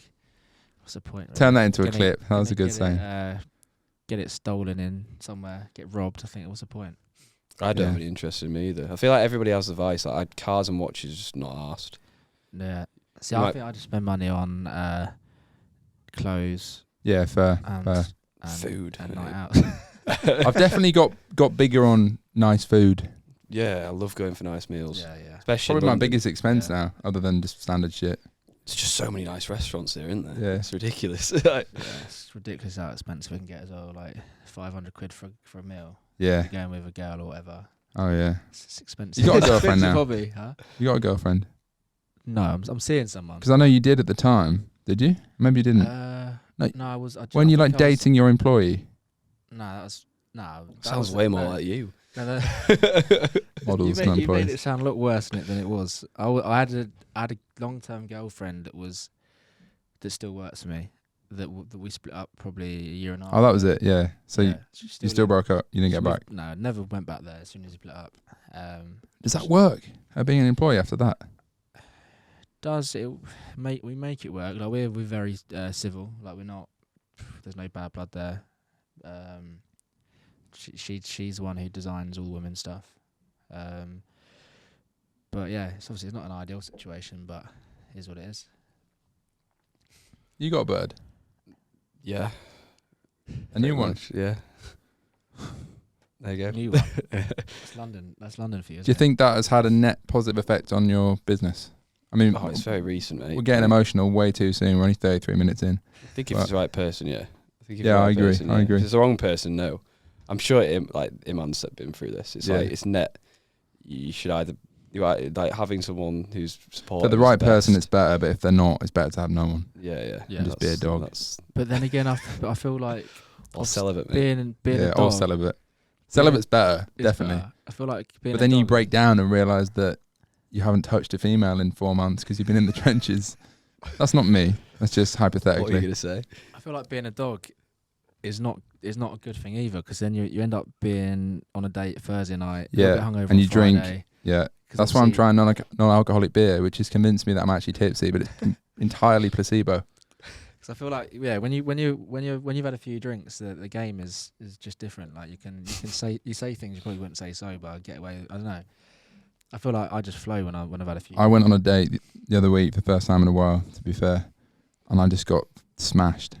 what's the point? Really? Turn that into a Gonna- clip. That was a gonna good get it, saying. Get it stolen in somewhere, get robbed. I think what's the point? I don't Yeah. have any interest in me either. I feel like everybody has the vice. Like cars and watches, just not asked. Yeah. See, You I might- think I just spend money on clothes Yeah, fair. and Food. and night out. I've definitely got bigger on nice food. Yeah, I love going for nice meals. yeah, yeah. Especially Probably in my London. biggest expense Yeah. now, other than just standard shit. There's just so many nice restaurants there, isn't there? Yeah. It's ridiculous. Yeah, it's ridiculous how expensive it can get as well. Like 500 quid for a meal. Yeah. If you're going with a girl or whatever. Oh yeah. It's expensive. You got a It's girlfriend expensive now? hobby, huh? You got a girlfriend? No, I'm seeing someone. Because I know you did at the time. Did you? Maybe you didn't. No, I was. when I you think like I was- dating your employee. No, that was no. That Sounds was, way more no, like you. No, you Models made, and you made employees. it sound a lot worse than it was. I had a long-term girlfriend that still works for me. That we split up probably a year and a half. Oh, that was ago. it. Yeah. So Yeah, she you still lived- broke up. You didn't she get back. lived- No, never went back there as soon as we split up. Does that work? Her being an employee after that? Does it we make it work? Like we're very civil. Like we're not. There's no bad blood there. She's the one who designs all the women's stuff. But yeah, it's not an ideal situation, but it is what it is. You got a bird. Yeah. A new Pretty one. much, yeah. There you go. New one. That's London. That's London for you. Do you think that has had a net positive effect on your business? I mean, Oh, it's very recent, mate. we're getting emotional way too soon. We're only 33 minutes in. I think if it's the right person, yeah. I think if Yeah, it's the I right agree, person, I agree. If it's the wrong person, no. I'm sure Iman's been through this. It's Yeah. like it's net. You should either like having someone who's supportive. For the is right person, best. it's better. But if they're not, it's better to have no one. Yeah. Yeah. And just be a dog. That's But then again, I feel like or celibate, mate. being Yeah, a or dog celibate. Celibate's better, is definitely. better. I feel like being But a then you dog- break down and realise that you haven't touched a female in 4 months because you've been in the trenches. That's not me. That's just What are you hypothetically. gonna say? I feel like being a dog is not a good thing either, because then you end up being on a date Thursday night. Yeah, you'll get hungover and on you drink. Friday, Yeah, 'cause that's why I'm obviously- trying non-alcoholic beer, which has convinced me that I'm actually tipsy, but it's entirely placebo. Cause I feel like when you've had a few drinks, the game is just different. Like you can say things you probably wouldn't say sober. Get away. I don't know. I feel like I just flow when I've had a few. I went on a date the other week, the first time in a while, to be fair, and I just got smashed.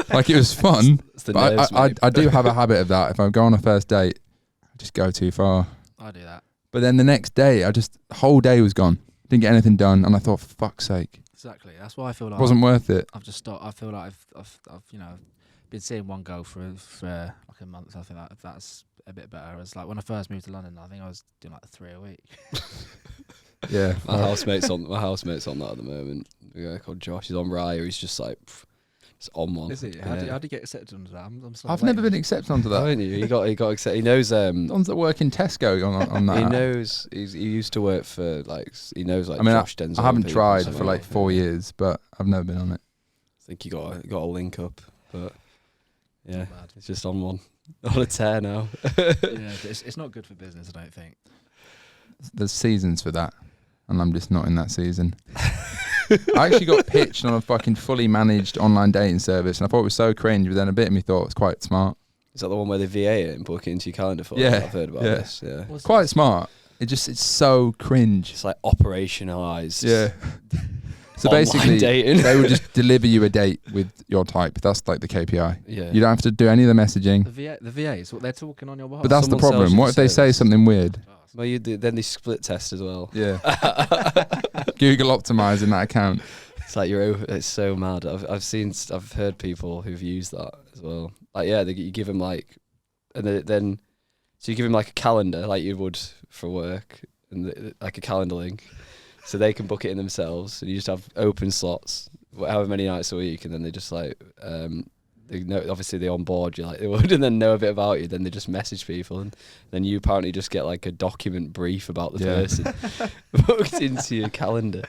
Like, it was fun, It's the but nerves, mate. I do have a habit of that. If I go on a first date, I just go too far. I do that But then the next day, the whole day was gone. Didn't get anything done, and I thought, for fuck's sake, exactly. That's why I feel like it wasn't worth it. I've just stopped. I feel like I've been seeing one girl for like a month. I think that's a bit better. It's like when I first moved to London, I think I was doing like 3 a week. Yeah, My housemate's on that at the moment. A guy called Josh. He's on Raya. He's just like it's on one. Is it? Yeah. How do you get accepted onto that? I'm still I've never waiting. been accepted onto that. Haven't you? He got accepted. He knows The ones that work in Tesco on that. he app. knows he used to work for he knows I mean, Josh Denzel. I haven't and people, tried so for like 4 years, but I've never been on it. I think he got a link up, but yeah, Not bad. it's just on one on a tear now. Yeah, it's not good for business, I don't think. There's seasons for that, and I'm just not in that season. I actually got pitched on a fucking fully managed online dating service, and I thought it was so cringe, but then a bit of me thought it was quite smart. Is that the one where they VA it and book it into your calendar for? Yeah, I've heard about yeah. this. Yeah, What's Quite this? smart. It's so cringe. it's like operationalized. Yeah. So online basically, dating. they would just deliver you a date with your type. That's like the KPI. Yeah, You don't have to do any of the messaging. The VA is what they're talking on your behalf. But that's the Someone sells problem. you What the if they say service. something weird? Well, you do, then they split test as well. Yeah. Google optimizing that account. It's like it's so mad. I've heard people who've used that as well. Like you give them like, and then so you give them like a calendar like you would for work, and like a calendar link, so they can book it in themselves, and you just have open slots, however many nights a week, and then they just like they know, obviously they onboard you like they would, and then know a bit about you. Then they just message people, and then you apparently just get like a document brief about the Yeah. person booked into your calendar.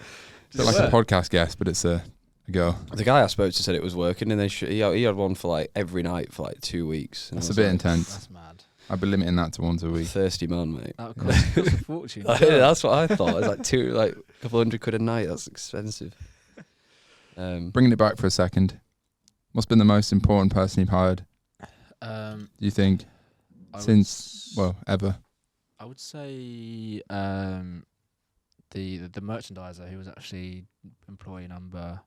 It's like a podcast guest, but it's a girl. The guy I spoke to said it was working, and he had one for like every night for like 2 weeks. And That's I a was bit like, intense. That's mad. I'd be limiting that to once a week. Thirsty man, mate. That would cost a fortune. That's what I thought. It's like a couple £100 a night. That's expensive. Bringing it back for a second, what's been the most important person you've hired, do you think, I would since, ever? I would say the merchandiser, who was actually employee number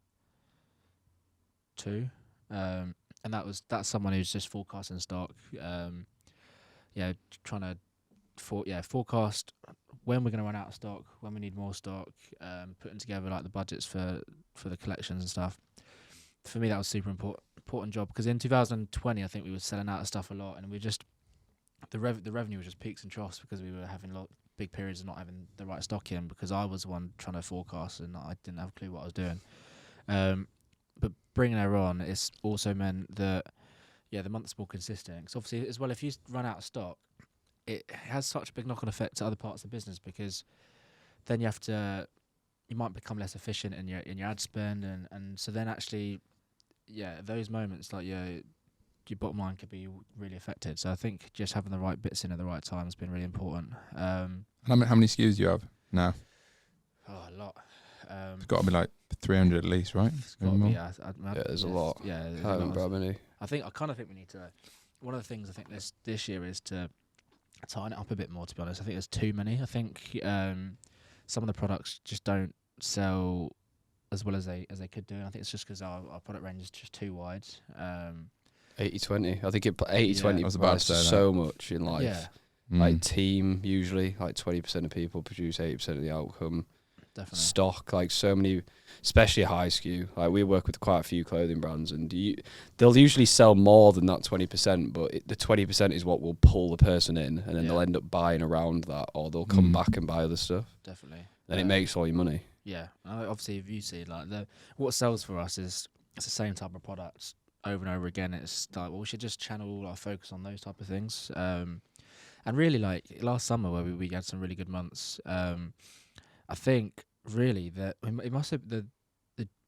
2, and that's someone who's just forecasting stock. Trying to forecast when we're going to run out of stock, when we need more stock, putting together like the budgets for the collections and stuff. For me, that was super important job, because in 2020, I think we were selling out of stuff a lot, and we just the revenue was just peaks and troughs because we were having big periods of not having the right stock in, because I was the one trying to forecast and I didn't have a clue what I was doing. But bringing her on, it's also meant that the month's more consistent. 'Cause obviously, as well, if you run out of stock, it has such a big knock-on effect to other parts of the business, because then you might become less efficient in your ad spend, and so then actually, those moments, like your bottom line could be really affected. So I think just having the right bits in at the right time has been really important. How many SKUs do you have now? Oh, a lot. It's got to be like 300 at least, right? It's got to Maybe be, more? Yeah, there's a lot. Yeah, there's I a haven't lot. grabbed any. I kind of think we need to. One of the things I think this year is to tighten it up a bit more. To be honest, I think there's too many. I think some of the products just don't sell as well as they could do. And I think it's just because our product range is just too wide. 80-20. I think 80-20 I was about to say that. so much in life. Yeah, Like team, usually, like 20% of people produce 80% of the outcome. definitely. Stock, like so many, especially high SKU. Like we work with quite a few clothing brands, and they'll usually sell more than that 20%, but the 20% is what will pull the person in, and then they'll end up buying around that, or they'll come back and buy other stuff. Definitely. Then it makes all your money. Yeah, obviously, if you see like what sells for us is it's the same type of products over and over again. It's like, well, we should just channel our focus on those type of things. And really, like last summer where we had some really good months. I think really that it must have the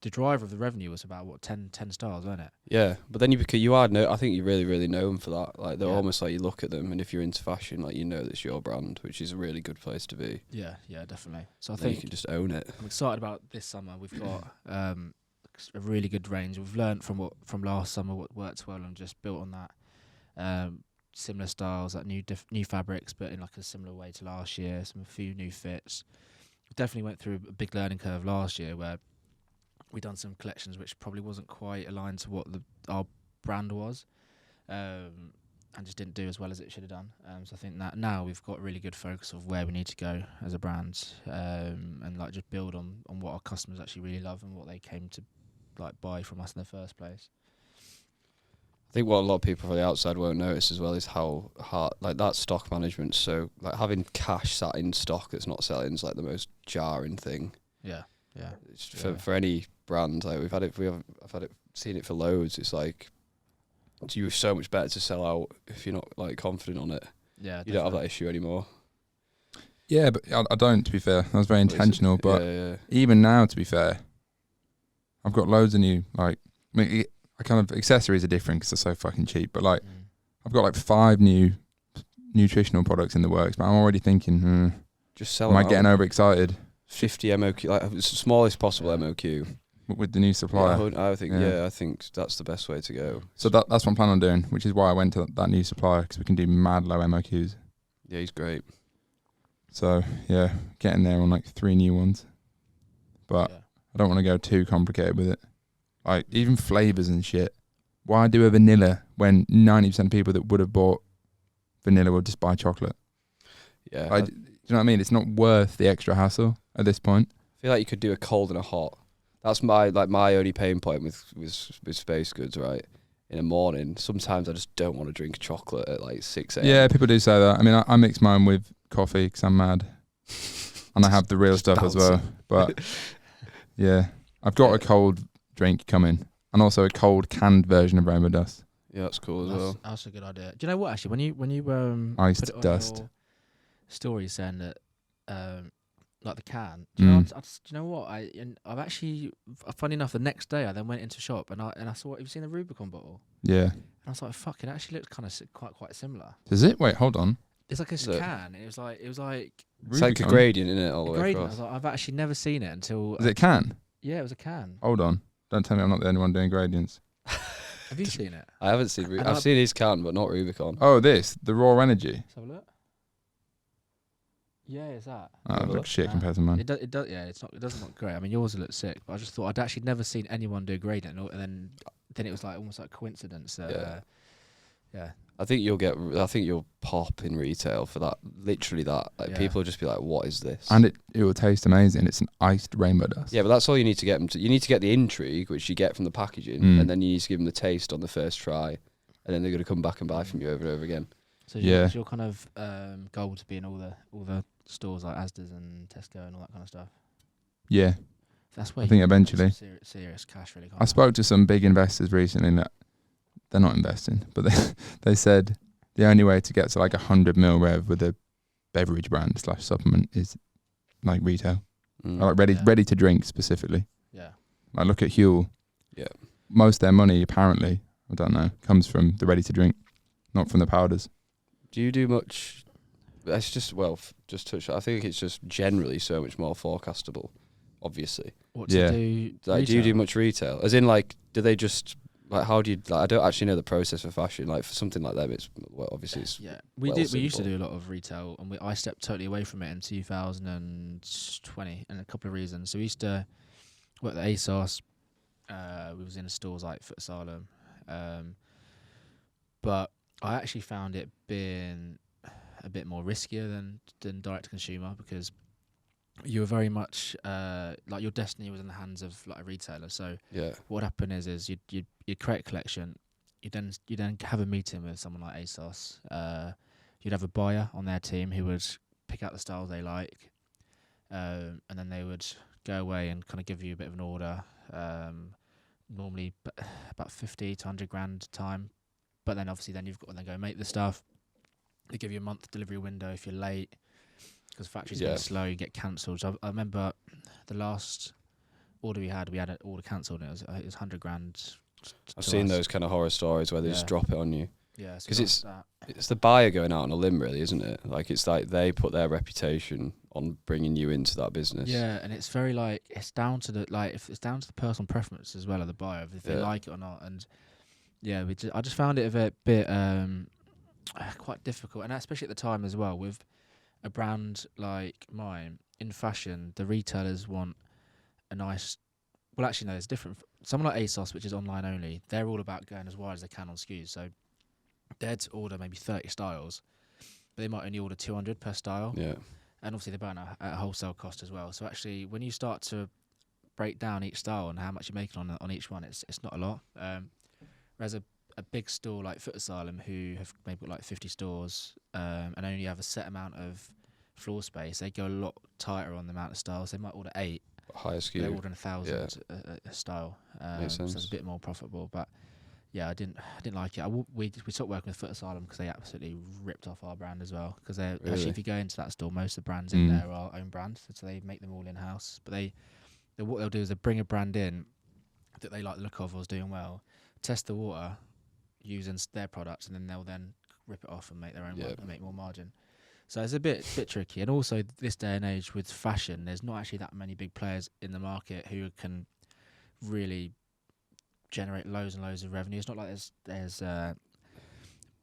driver of the revenue was about 10 stars, wasn't it? Yeah, but then I think you really, really know them for that. Like they're almost like you look at them, and if you're into fashion, like you know that's your brand, which is a really good place to be. Yeah, definitely. So I Then you think can just own it. I'm excited about this summer. We've got a really good range. We've learned from last summer what worked well and just built on that. Similar styles, like new fabrics, but in like a similar way to last year. A few new fits. We definitely went through a big learning curve last year where we done some collections which probably wasn't quite aligned to what our brand was, and just didn't do as well as it should have done. So I think that now we've got really good focus of where we need to go as a brand, and like just build on what our customers actually really love and what they came to like buy from us in the first place. I think what a lot of people from the outside won't notice as well is how hard, like that stock management. So like having cash sat in stock that's not selling is like the most jarring thing. Yeah. It's for any brand, like I've seen it for loads. It's like you're so much better to sell out if you're not like confident on it. Yeah, you don't have that issue anymore. Yeah, but I don't. To be fair, that was very intentional. But yeah. even now, to be fair, I've got loads of new I kind of accessories are different because they're so fucking cheap. But like, I've got like 5 new nutritional products in the works. But I'm already thinking, just sell. Am I getting overexcited? 50 MOQ, like the smallest possible MOQ with the new supplier. I think that's the best way to go. So that's what I'm planning on doing, which is why I went to that new supplier, because we can do mad low MOQs. Yeah, he's great. So yeah, getting there on like 3 new ones, but I don't want to go too complicated with it. Like even flavors and shit. Why do a vanilla when 90% of people that would have bought vanilla would just buy chocolate? Yeah, do you know what I mean? It's not worth the extra hassle at this point. I feel like you could do a cold and a hot. That's my only pain point with Space Goods, right? In the morning, sometimes I just don't want to drink chocolate at like 6 a.m. Yeah, people do say that. I mean, I mix mine with coffee because I'm mad, and I have the real stuff as well. But yeah, I've got a cold drink coming, and also a cold canned version of Rainbow Dust. Yeah, that's cool as well. That's a good idea. Do you know what? Actually, when you Iced put it on dust. your story saying that like the can. Do you know? Do you know what? I've actually, funny enough, the next day I then went into shop and I saw. Have you seen the Rubicon bottle? Yeah. And I was like, fuck! It actually looks kind of quite similar. Does it? Wait, hold on. It's like a can. It was like. It's Rubicon? like a gradient, isn't it? All the way gradient. I across. was like, I've actually never seen it until. Is it can? Yeah, it was a can. Hold on. Don't tell me I'm not the only one doing gradients. Have you seen it? I haven't seen. I've seen his can, but not Rubicon. Oh, the raw energy. Let's have a look. Yeah, it's that. Oh, it looks shit compared to mine. It does. Yeah, it doesn't look great. I mean, yours looks sick, but I just thought I'd actually never seen anyone do gradient, and then it was like almost like coincidence. Yeah. I think you'll pop in retail for that. Literally that. Like people will just be like, "What is this?" And it will taste amazing. It's an iced Rainbow Dust. Yeah, but that's all you need to get them to. You need to get the intrigue, which you get from the packaging, and then you need to give them the taste on the first try, and then they're going to come back and buy from you over and over again. So is your kind of goal to be in all the stores like Asda's and Tesco and all that kind of stuff? Yeah. That's where I think eventually. Serious cash really. I spoke to some big investors recently that they're not investing, but they said the only way to get to like 100 mil rev with a beverage brand / supplement is like retail, or like ready to drink specifically. Yeah. Like look at Huel. Yeah. Most of their money apparently, I don't know, comes from the ready to drink, not from the powders. Do you do much? It's just just touch. I think it's just generally so much more forecastable. Obviously. What to do? Like, do you do much retail? As in, like, do they just like? How do you? Like, I don't actually know the process for fashion. Like for something like them, it's obviously it's we used to do a lot of retail, and I stepped totally away from it in 2020, and a couple of reasons. So we used to work at ASOS. We was in stores like Foot Asylum, but I actually found it being a bit more riskier than direct to consumer, because you were very much like your destiny was in the hands of like a retailer. So what would happen is you'd create a collection, you then have a meeting with someone like ASOS. You'd have a buyer on their team who would pick out the styles they like, and then they would go away and kind of give you a bit of an order. Normally about 50 to 100 grand time, but then obviously you've got to then go make the stuff. They give you a month delivery window if you're late, because factories get slow, you get cancelled. So I remember the last order we had an order cancelled, and it was 100 grand. I've seen those kind of horror stories where they just drop it on you. Yeah, because it's the buyer going out on a limb, really, isn't it? Like it's like they put their reputation on bringing you into that business. Yeah, and it's very like it's down to the if it's down to the personal preference as well of the buyer, if they like it or not. And yeah, I just found it a bit quite difficult, and especially at the time as well with a brand like mine in fashion. The retailers want a nice. Well, actually, no, it's different. Someone like ASOS, which is online only, they're all about going as wide as they can on SKUs. So they'd order maybe 30 styles, but they might only order 200 per style. Yeah. And obviously they're buying at a wholesale cost as well. So actually, when you start to break down each style and how much you're making on each one, it's not a lot. Whereas a big store like Foot Asylum, who have maybe got like 50 stores and only have a set amount of floor space, they go a lot tighter on the amount of styles. They might order 8. Higher SKU. They're ordering 1,000 a style. Makes sense. So it's a bit more profitable. But yeah, I didn't like it. We stopped working with Foot Asylum because they absolutely ripped off our brand as well. Because actually, if you go into that store, most of the brands in there are own brands, so they make them all in house. But what they'll do is they bring a brand in that they like the look of or is doing well, test the water using their products, and then they'll rip it off and make their own one and make more margin. So it's a bit tricky. And also this day and age with fashion, there's not actually that many big players in the market who can really generate loads and loads of revenue. It's not like there's a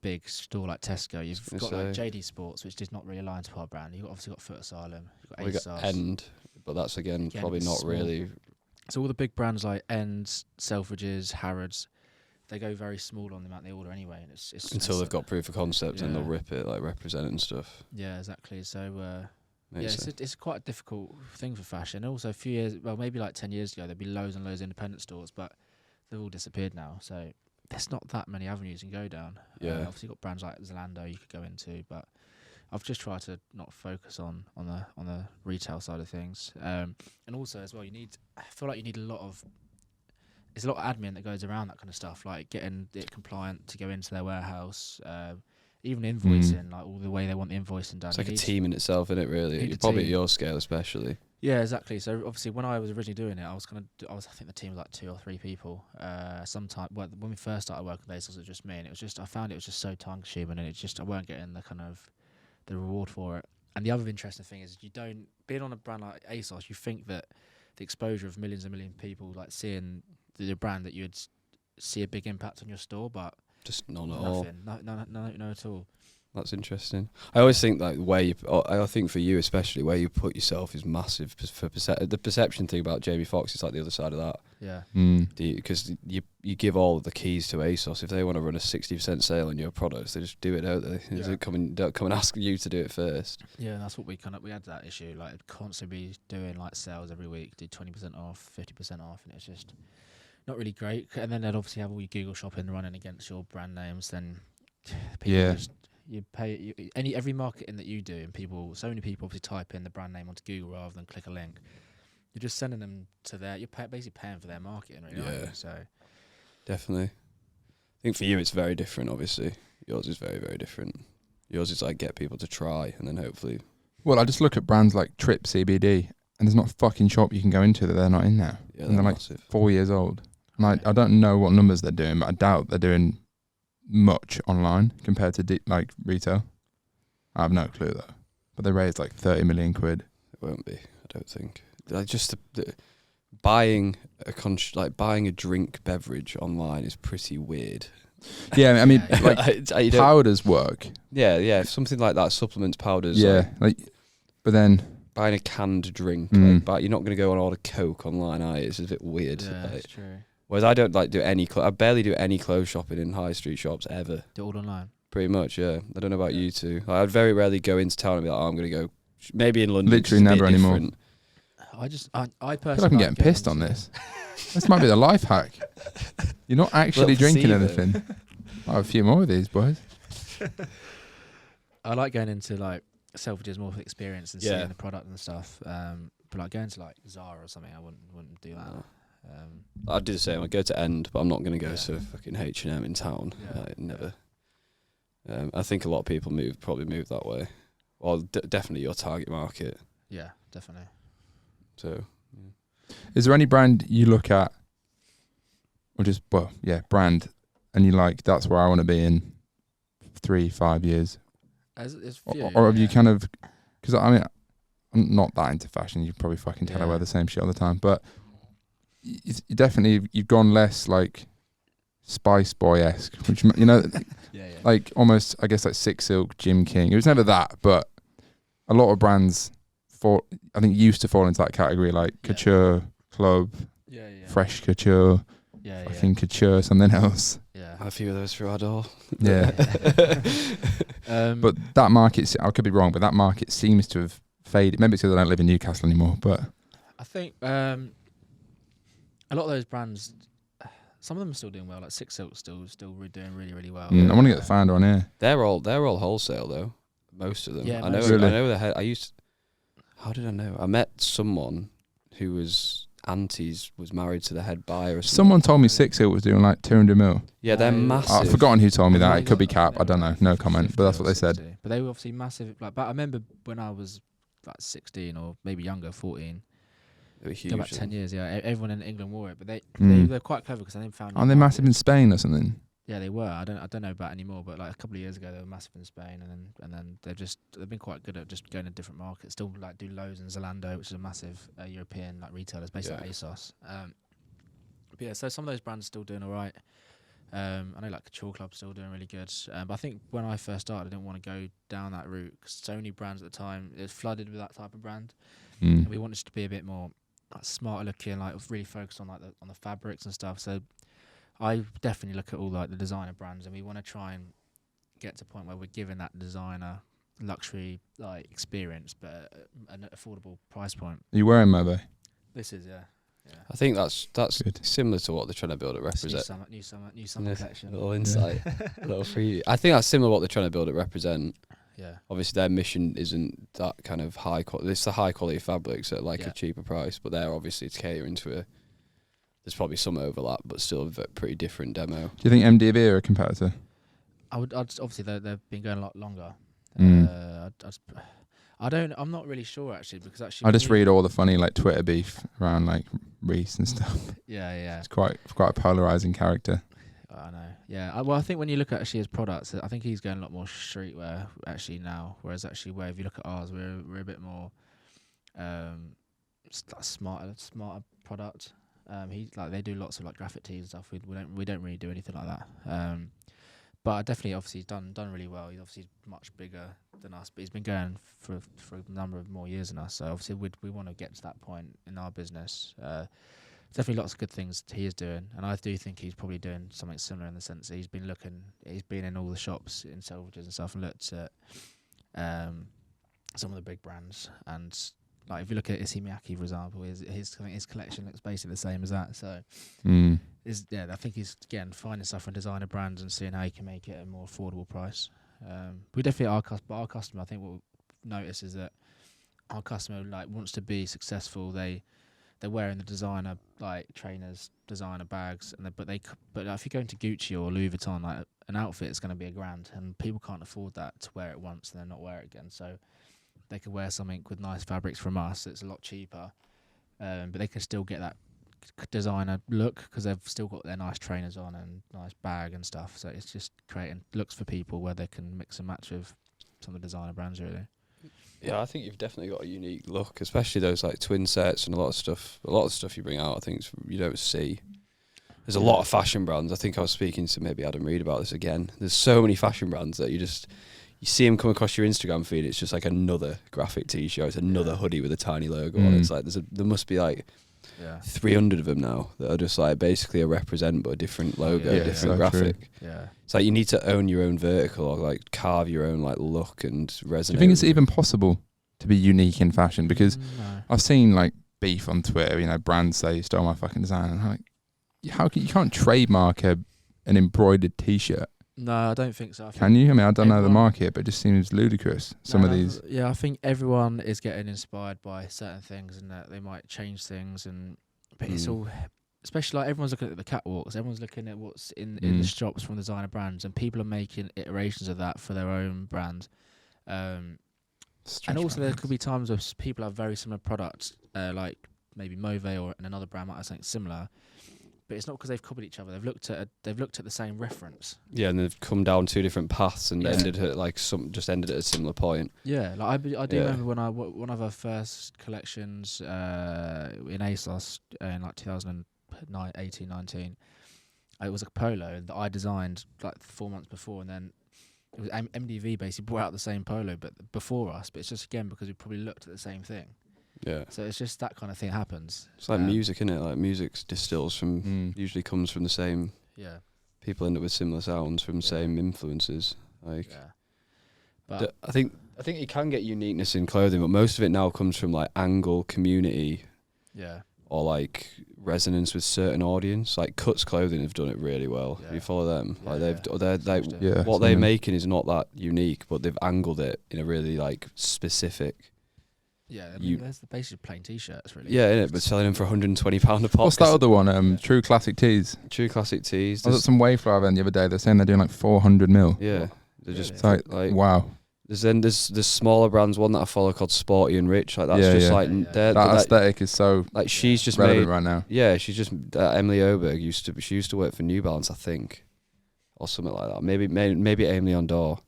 big store like Tesco. You've got like JD Sports, which is not really aligned to our brand. You've obviously got Foot Asylum. You've got ASOS. Got End, but that's again probably not small. Really. So all the big brands like End, Selfridges, Harrods, they go very small on the amount they order anyway, and it's until they've got proof of concept and they'll rip it, like represent it and stuff. Yeah, exactly. So it's quite a difficult thing for fashion. And also a few years, well, maybe like 10 years ago, there'd be loads and loads of independent stores, but they've all disappeared now. So there's not that many avenues you can go down. Yeah. Obviously you've got brands like Zalando you could go into, but I've just tried to not focus on the retail side of things. And also as well, I feel like you need a lot of admin that goes around that kind of stuff, like getting it compliant to go into their warehouse, even invoicing, like all the way they want the invoicing done. It's like a team in itself, isn't it? Really, you're probably at your scale, especially. Yeah, exactly. So obviously, when I was originally doing it, I think the team was like 2 or 3 people. When we first started working with ASOS, it was just me, and I found it was just so time consuming, and I weren't getting the kind of the reward for it. And the other interesting thing is, being on a brand like ASOS, you think that the exposure of millions and millions of people like seeing the brand, that you'd see a big impact on your store, but just none at all. No at all. That's interesting. I always think like I think for you especially, where you put yourself is massive for the perception thing about Jamie Foxx is like the other side of that. Yeah. Because you give all the keys to ASOS. If they want to run a 60% sale on your products, they just do it, don't they? Yeah. Don't come and ask you to do it first. Yeah, that's what we had that issue. Like constantly be doing like sales every week, do 20% off, 50% off, and it's just not really great. And then they'd obviously have all your Google shopping running against your brand names. Then people you pay every marketing that you do, and so many people obviously type in the brand name onto Google rather than click a link. You're just sending them to you're basically paying for their marketing, really. Yeah. So definitely. think for you it's very different. Obviously, yours is very, very different. Yours is like get people to try, and then hopefully. Well, I just look at brands like Trip CBD, and there's not a fucking shop you can go into that they're not in now. Yeah, And they're like massive. 4 years old. And I don't know what numbers they're doing, but I doubt they're doing much online compared to like retail. I have no clue though. But they raised like 30 million quid. It won't be. I don't think. Like just the buying buying a drink beverage online is pretty weird. Yeah, I mean, Yeah, like You don't- powders work. yeah, something like that, supplements, powders. Yeah, like, but then buying a canned drink, but you're not going to go and order Coke online, are you? It's a bit weird. Yeah, Like, that's true. whereas I don't like do any. I barely do any clothes shopping in high street shops ever. Do it all online. Pretty much, yeah. I don't know about you two. Like, I'd very rarely go into town and be like, oh, I'm going to go. Maybe in London. 'cause Literally it's a bit never anymore. different. I I feel personally. like I'm like getting pissed on this. This might be the life hack. You're not actually Little drinking placebo. anything. I'll have a few more of these, boys. I like going into like Selfridges more for experience and Yeah. seeing the product and stuff. But like going to like Zara or something, I wouldn't do that. No. Um, I'd do the same. I'd go to End, but I'm not going to go Yeah. to fucking H&M in town. Yeah. Never. I think a lot of people probably move that way. Well, definitely your target market. yeah, definitely. So, Is there any brand you look at, or just, brand, and you like, that's where I want to be in 3-5 years? It's Or have you kind of, because I mean, I'm not that into fashion. You probably fucking tell I wear Yeah. the same shit all the time. But you've gone less like Spice Boy-esque, which, you know, yeah. like almost, I guess, like Six Silk, Jim King. It was never that, but a lot of brands I think used to fall into that category, like Yeah. couture, club, yeah. fresh couture, Yeah, fucking couture, something else. yeah. a few of those through our door. Yeah. But But that market, I could be wrong, but that market seems to have faded. Maybe it's because I don't live in Newcastle anymore, but I think a lot of those brands, some of them are still doing well. Like Six Silk's still doing really, really well. I want to get the founder on here. They're all wholesale though. Most of them. Yeah, I know. most of them. I know the head. How did I know? I met someone who was was married to the head buyer. Or something. Someone told me Six Silk was doing like 200 mil. Yeah, they're No, massive. I've forgotten who told me that. They It could be got- cap. I don't know. No comment. But that's what they 50 or said. 60. But they were obviously massive. Like, but I remember when I was like 16 or maybe younger, 14. They were huge. About 10 years. Yeah, everyone in England wore it. But Mm. they're quite clever because they found. Aren't they massive in Spain or something? Yeah, they were. I don't know about anymore, but like a couple of years ago, they were massive in Spain, and then they've been quite good at just going to different markets. Still like do Lowe's and Zalando, which is a massive European like retailers, basically Yeah. like ASOS. But yeah, so some of those brands are still doing all right. I know like Couture Club's still doing really good. But I think when I first started, I didn't want to go down that route because so many brands at the time it was flooded with that type of brand. Mm. And we wanted to be a bit more like, smarter looking, like really focused on like on the fabrics and stuff. So I definitely look at all like the designer brands, and we want to try and get to a point where we're giving that designer luxury like experience, but at an affordable price point. Are you wearing Mobe? This is I think that's Good. similar to what they're trying to build at It's Represent. new summer collection. Little insight, little free. I think that's similar to what they're trying to build at Represent. Yeah, Obviously, their mission isn't that kind of high quality. It's the high quality fabrics at like Yeah. a cheaper price, but they're obviously catering to a. There's probably some overlap, but still a pretty different demo. Do you think MDV are a competitor? I'd obviously they've been going a lot longer. Mm. I'm not really sure actually because actually I when just you- read all the funny like Twitter beef around like Reese and stuff. Yeah. It's quite a polarizing character. I know. Yeah. Well, I think when you look at actually his products, I think he's going a lot more streetwear actually now. Whereas actually, where if you look at ours, we're a bit more smarter product. They do lots of like graphic tees and stuff. We don't really do anything like that. But definitely, obviously, he's done really well. He's obviously much bigger than us, but he's been going for a number of more years than us. So obviously, we want to get to that point in our business. Definitely lots of good things he is doing, and I do think he's probably doing something similar in the sense that he's been in all the shops in Selfridges and stuff and looked at some of the big brands. And like if you look at Issey Miyake, for example, I think his collection looks basically the same as that. So I think he's again finding stuff from designer brands and seeing how he can make it at a more affordable price. We definitely our customer. I think what we notice is that our customer like wants to be successful. They they're wearing the designer like trainers, designer bags, and but if you go into Gucci or Louis Vuitton, like an outfit is going to be $1,000, and people can't afford that to wear it once and then not wear it again. So they could wear something with nice fabrics from us that's a lot cheaper, but they can still get that designer look because they've still got their nice trainers on and nice bag and stuff. So it's just creating looks for people where they can mix and match with some of the designer brands, really. Yeah, I think you've definitely got a unique look, especially those like twin sets and a lot of stuff you bring out. I think you don't see. There's a lot of fashion brands. I think I was speaking to maybe Adam Reed about this again. There's so many fashion brands that you see them come across your Instagram feed. It's just like another graphic T-shirt. It's another hoodie with a tiny logo on it. It's like there must be like 300 of them now that are just like basically a represent but a different logo, different graphic. True. Yeah, it's like you need to own your own vertical or like carve your own like look and resonate. Do you think it's even possible to be unique in fashion? Because I've seen like beef on Twitter. Brands say you stole my fucking design, and I'm like, you can't trademark an embroidered T-shirt. No, I don't think so. Can you? I don't know the market, but it just seems ludicrous. Some of these. Yeah, I think everyone is getting inspired by certain things, and that they might change things. But it's all, especially like everyone's looking at the catwalks. Everyone's looking at what's in the shops from designer brands, and people are making iterations of that for their own brand. And also, there could be times where people have very similar products, like maybe Mauve or another brand might have something similar. But it's not because they've copied each other. They've looked at the same reference. Yeah, and they've come down two different paths and ended at a similar point. Yeah, like I do remember when one of our first collections in ASOS in like 2018, 19. It was a polo that I designed like 4 months before, and then it was MDV basically brought out the same polo but before us. But it's just again because we probably looked at the same thing. Yeah. So it's just that kind of thing happens. It's like music, isn't it? Like music distills from usually comes from the same. Yeah. People end up with similar sounds from the same influences. Like. Yeah. But I think you can get uniqueness in clothing, but most of it now comes from like angle, community. Yeah. Or like resonance with certain audience. Like Cuts Clothing have done it really well. Yeah. You follow them? Yeah, like what they're making is not that unique, but they've angled it in a really like specific. Yeah, there's the basic plain T-shirts, really. Yeah, innit? But selling them for £120 a pop. What's that other one? True Classic Tees. True Classic Tees. I was at some Wayflower event the other day. They're saying they're doing like 400 mil. Yeah, they're just like wow. There's smaller brands. One that I follow called Sporty and Rich. Like that's that aesthetic is so like she's just relevant made right now. Yeah, she's just Emily Oberg used to work for New Balance, I think, or something like that. Maybe Aime Leon Dore.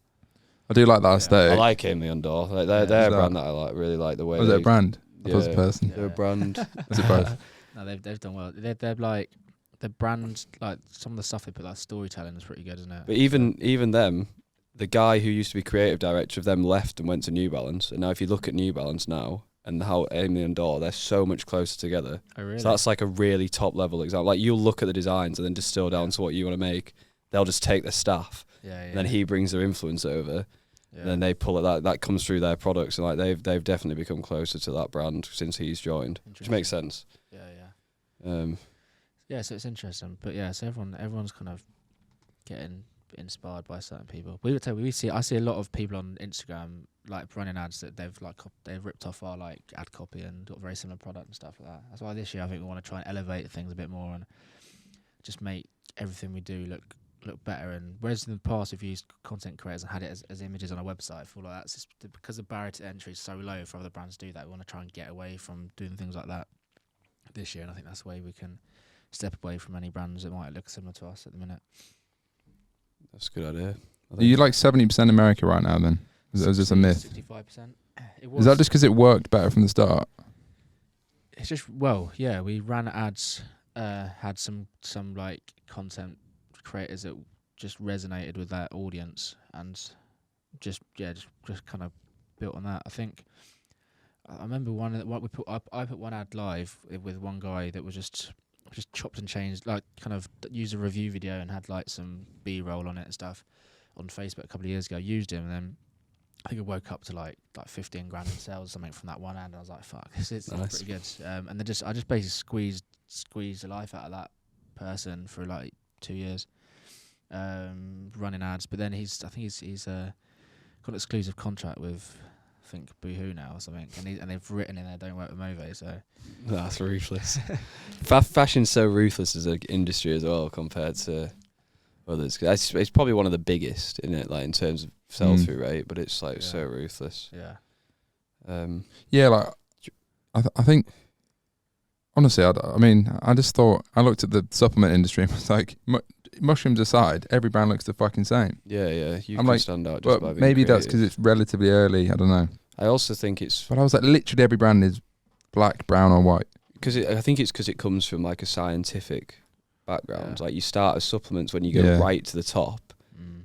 I do like that aesthetic. I like Aime Leon Dore. Like they're a brand that I like. Really like the way. Was it a brand? Yeah, a person. They're a brand. Was it both? No, they've done well. They're like the brand, like some of the stuff they put, like storytelling is pretty good, isn't it? But even them, the guy who used to be creative director of them left and went to New Balance. And now if you look at New Balance now and how Aime and Dore, they're so much closer together. Oh, really? So that's like a really top level example. Like you'll look at the designs and then distill down to what you want to make. They'll just take their staff. And then he brings their influence over. And then they pull it. That comes through their products, and like they've definitely become closer to that brand since he's joined, which makes sense. Yeah. So it's interesting, but so everyone's kind of getting inspired by certain people. I see a lot of people on Instagram like running ads that they've ripped off our like ad copy and got very similar product and stuff like that. That's why this year I think we want to try and elevate things a bit more and just make everything we do look better. And whereas in the past we've used content creators and had it as images on a website, I feel like that's just because the barrier to entry is so low for other brands to do that. We want to try and get away from doing things like that this year, and I think that's the way we can step away from any brands that might look similar to us at the minute. That's a good idea. Are you like 70% America right now then? Is this a myth? 65%. Is that just because it worked better from the start? It's just, we ran ads, had some like content creators that just resonated with that audience and just kind of built on that. I think I remember I put one ad live with one guy that was just chopped and changed, like kind of used a review video and had like some B-roll on it and stuff on Facebook a couple of years ago. Used him, and then I think I woke up to like 15 grand in sales or something from that one ad, and I was like, fuck, this is nice. pretty good. And then I just basically squeezed the life out of that person for like 2 years, running ads. But then he's got an exclusive contract with think Boohoo now or something, and they've written in there don't work with Mauve. So That's ruthless. Fashion's so ruthless as an industry as well compared to others. 'Cause it's probably one of the biggest in it, like in terms of sell-through rate, but it's like so ruthless. yeah. Yeah, like I think honestly, I mean, I just thought I looked at the supplement industry and was like, mushrooms aside, every brand looks the fucking same. Yeah. You I'm can like, stand out just But by being maybe that's creative. because it's relatively early. I don't know. I also think it's But I was like, literally every brand is black, brown, or white. I think it's because it comes from like a scientific background. Yeah. Like you start as supplements when you go Yeah. right to the top.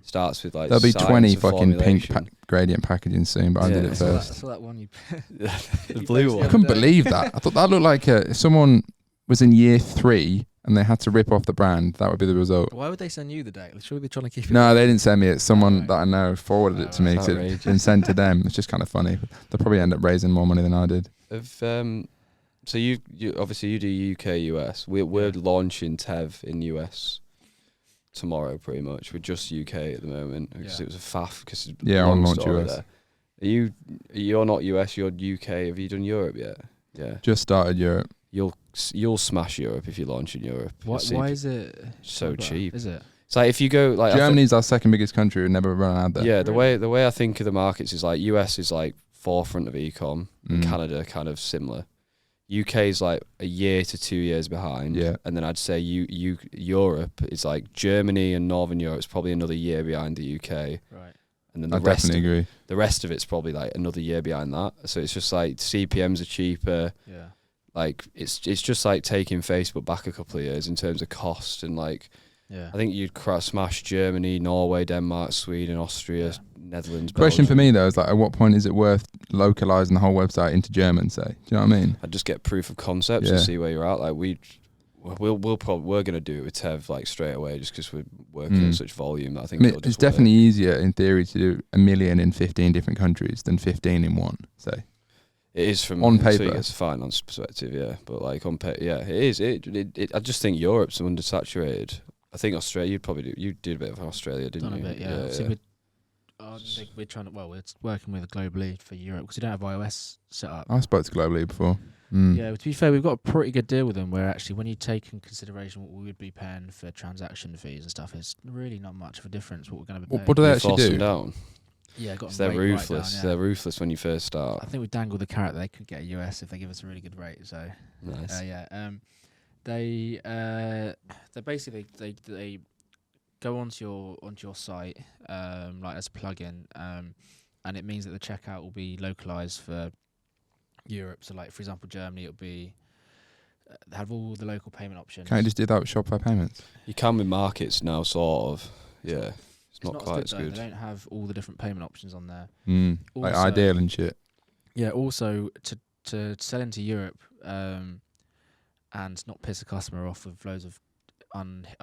Starts with like There'll be science 20 and fucking pink formulation. gradient packaging soon, but I did Yeah. it I saw, that, I first. saw that one you. The you blue posted one. I the couldn't other day. believe that. I thought that looked like if someone was in year 3 and they had to rip off the brand, that would be the result. Why would they send you the date? Surely they're trying to keep it. No, they didn't send me it. Someone Right. that I know forwarded it to me. That's 'Cause it outrageous. been sent to them. It's just kind of funny. They'll probably end up raising more money than I did. So you obviously you do UK US. We're launching Tev in US tomorrow, pretty much. We're just UK at the moment because Yeah. it was a faff. Because Yeah, on launch US. You're not US. You're UK. Have you done Europe yet? Yeah. Just started Europe. You'll smash Europe if you launch in Europe. Why, You'll see why is it so cheaper? cheap? Is it? It's like if you go like I thi- Germany's our second biggest country. We've never run out there. Yeah, the Really? way I think of the markets is like US is like forefront of ecom, and Mm. Canada kind of similar. UK is like a year to 2 years behind, Yeah. and then I'd say Europe is like Germany and Northern Europe is probably another year behind the UK, Right. and then I definitely agree. the rest of it's probably like another year behind that. So it's just like CPMs are cheaper. Yeah. Like it's just like taking Facebook back a couple of years in terms of cost, and like Yeah. I think you'd smash Germany, Norway, Denmark, Sweden, Austria, Yeah. Netherlands. Question for Belgium. me though is like, at what point is it worth localizing the whole website into German? Say, do you know what I mean? I'd just get proof of concepts Yeah. and see where you're at. Like we're gonna do it with Tev like straight away, just because we're working in such volume. That I think I mean, it'll it's just work. definitely easier in theory to do 1 million in 15 different countries than 15 in one. Say, It is from on until you paper. get to finance perspective, yeah. But like on paper, yeah, it is. I just think Europe's undersaturated. I think Australia. You did a bit of Australia, didn't Done you? a bit, yeah. So we're trying to. Well, we're working with a global lead for Europe because we don't have iOS set up. I spoke to Globally before. Mm. Yeah, to be fair, we've got a pretty good deal with them where actually when you take in consideration what we would be paying for transaction fees and stuff, it's really not much of a difference what we're going to be paying. What do they You actually force them do? down. Yeah, got 'Cause them they're rate right ruthless. down, yeah. They're ruthless when you first start. I think we dangled the carrot that they could get a US if they give us a really good rate. So Nice. they basically they go onto your site like as a plugin, and it means that the checkout will be localized for Europe. So like for example, Germany, it'll be have all the local payment options. Can't you just do that with Shopify payments? You can with markets now, sort of. Yeah, it's not quite as though. good. They don't have all the different payment options on there. Like Also- Ideal and shit. Yeah. Also, to sell into Europe and not piss a customer off with loads of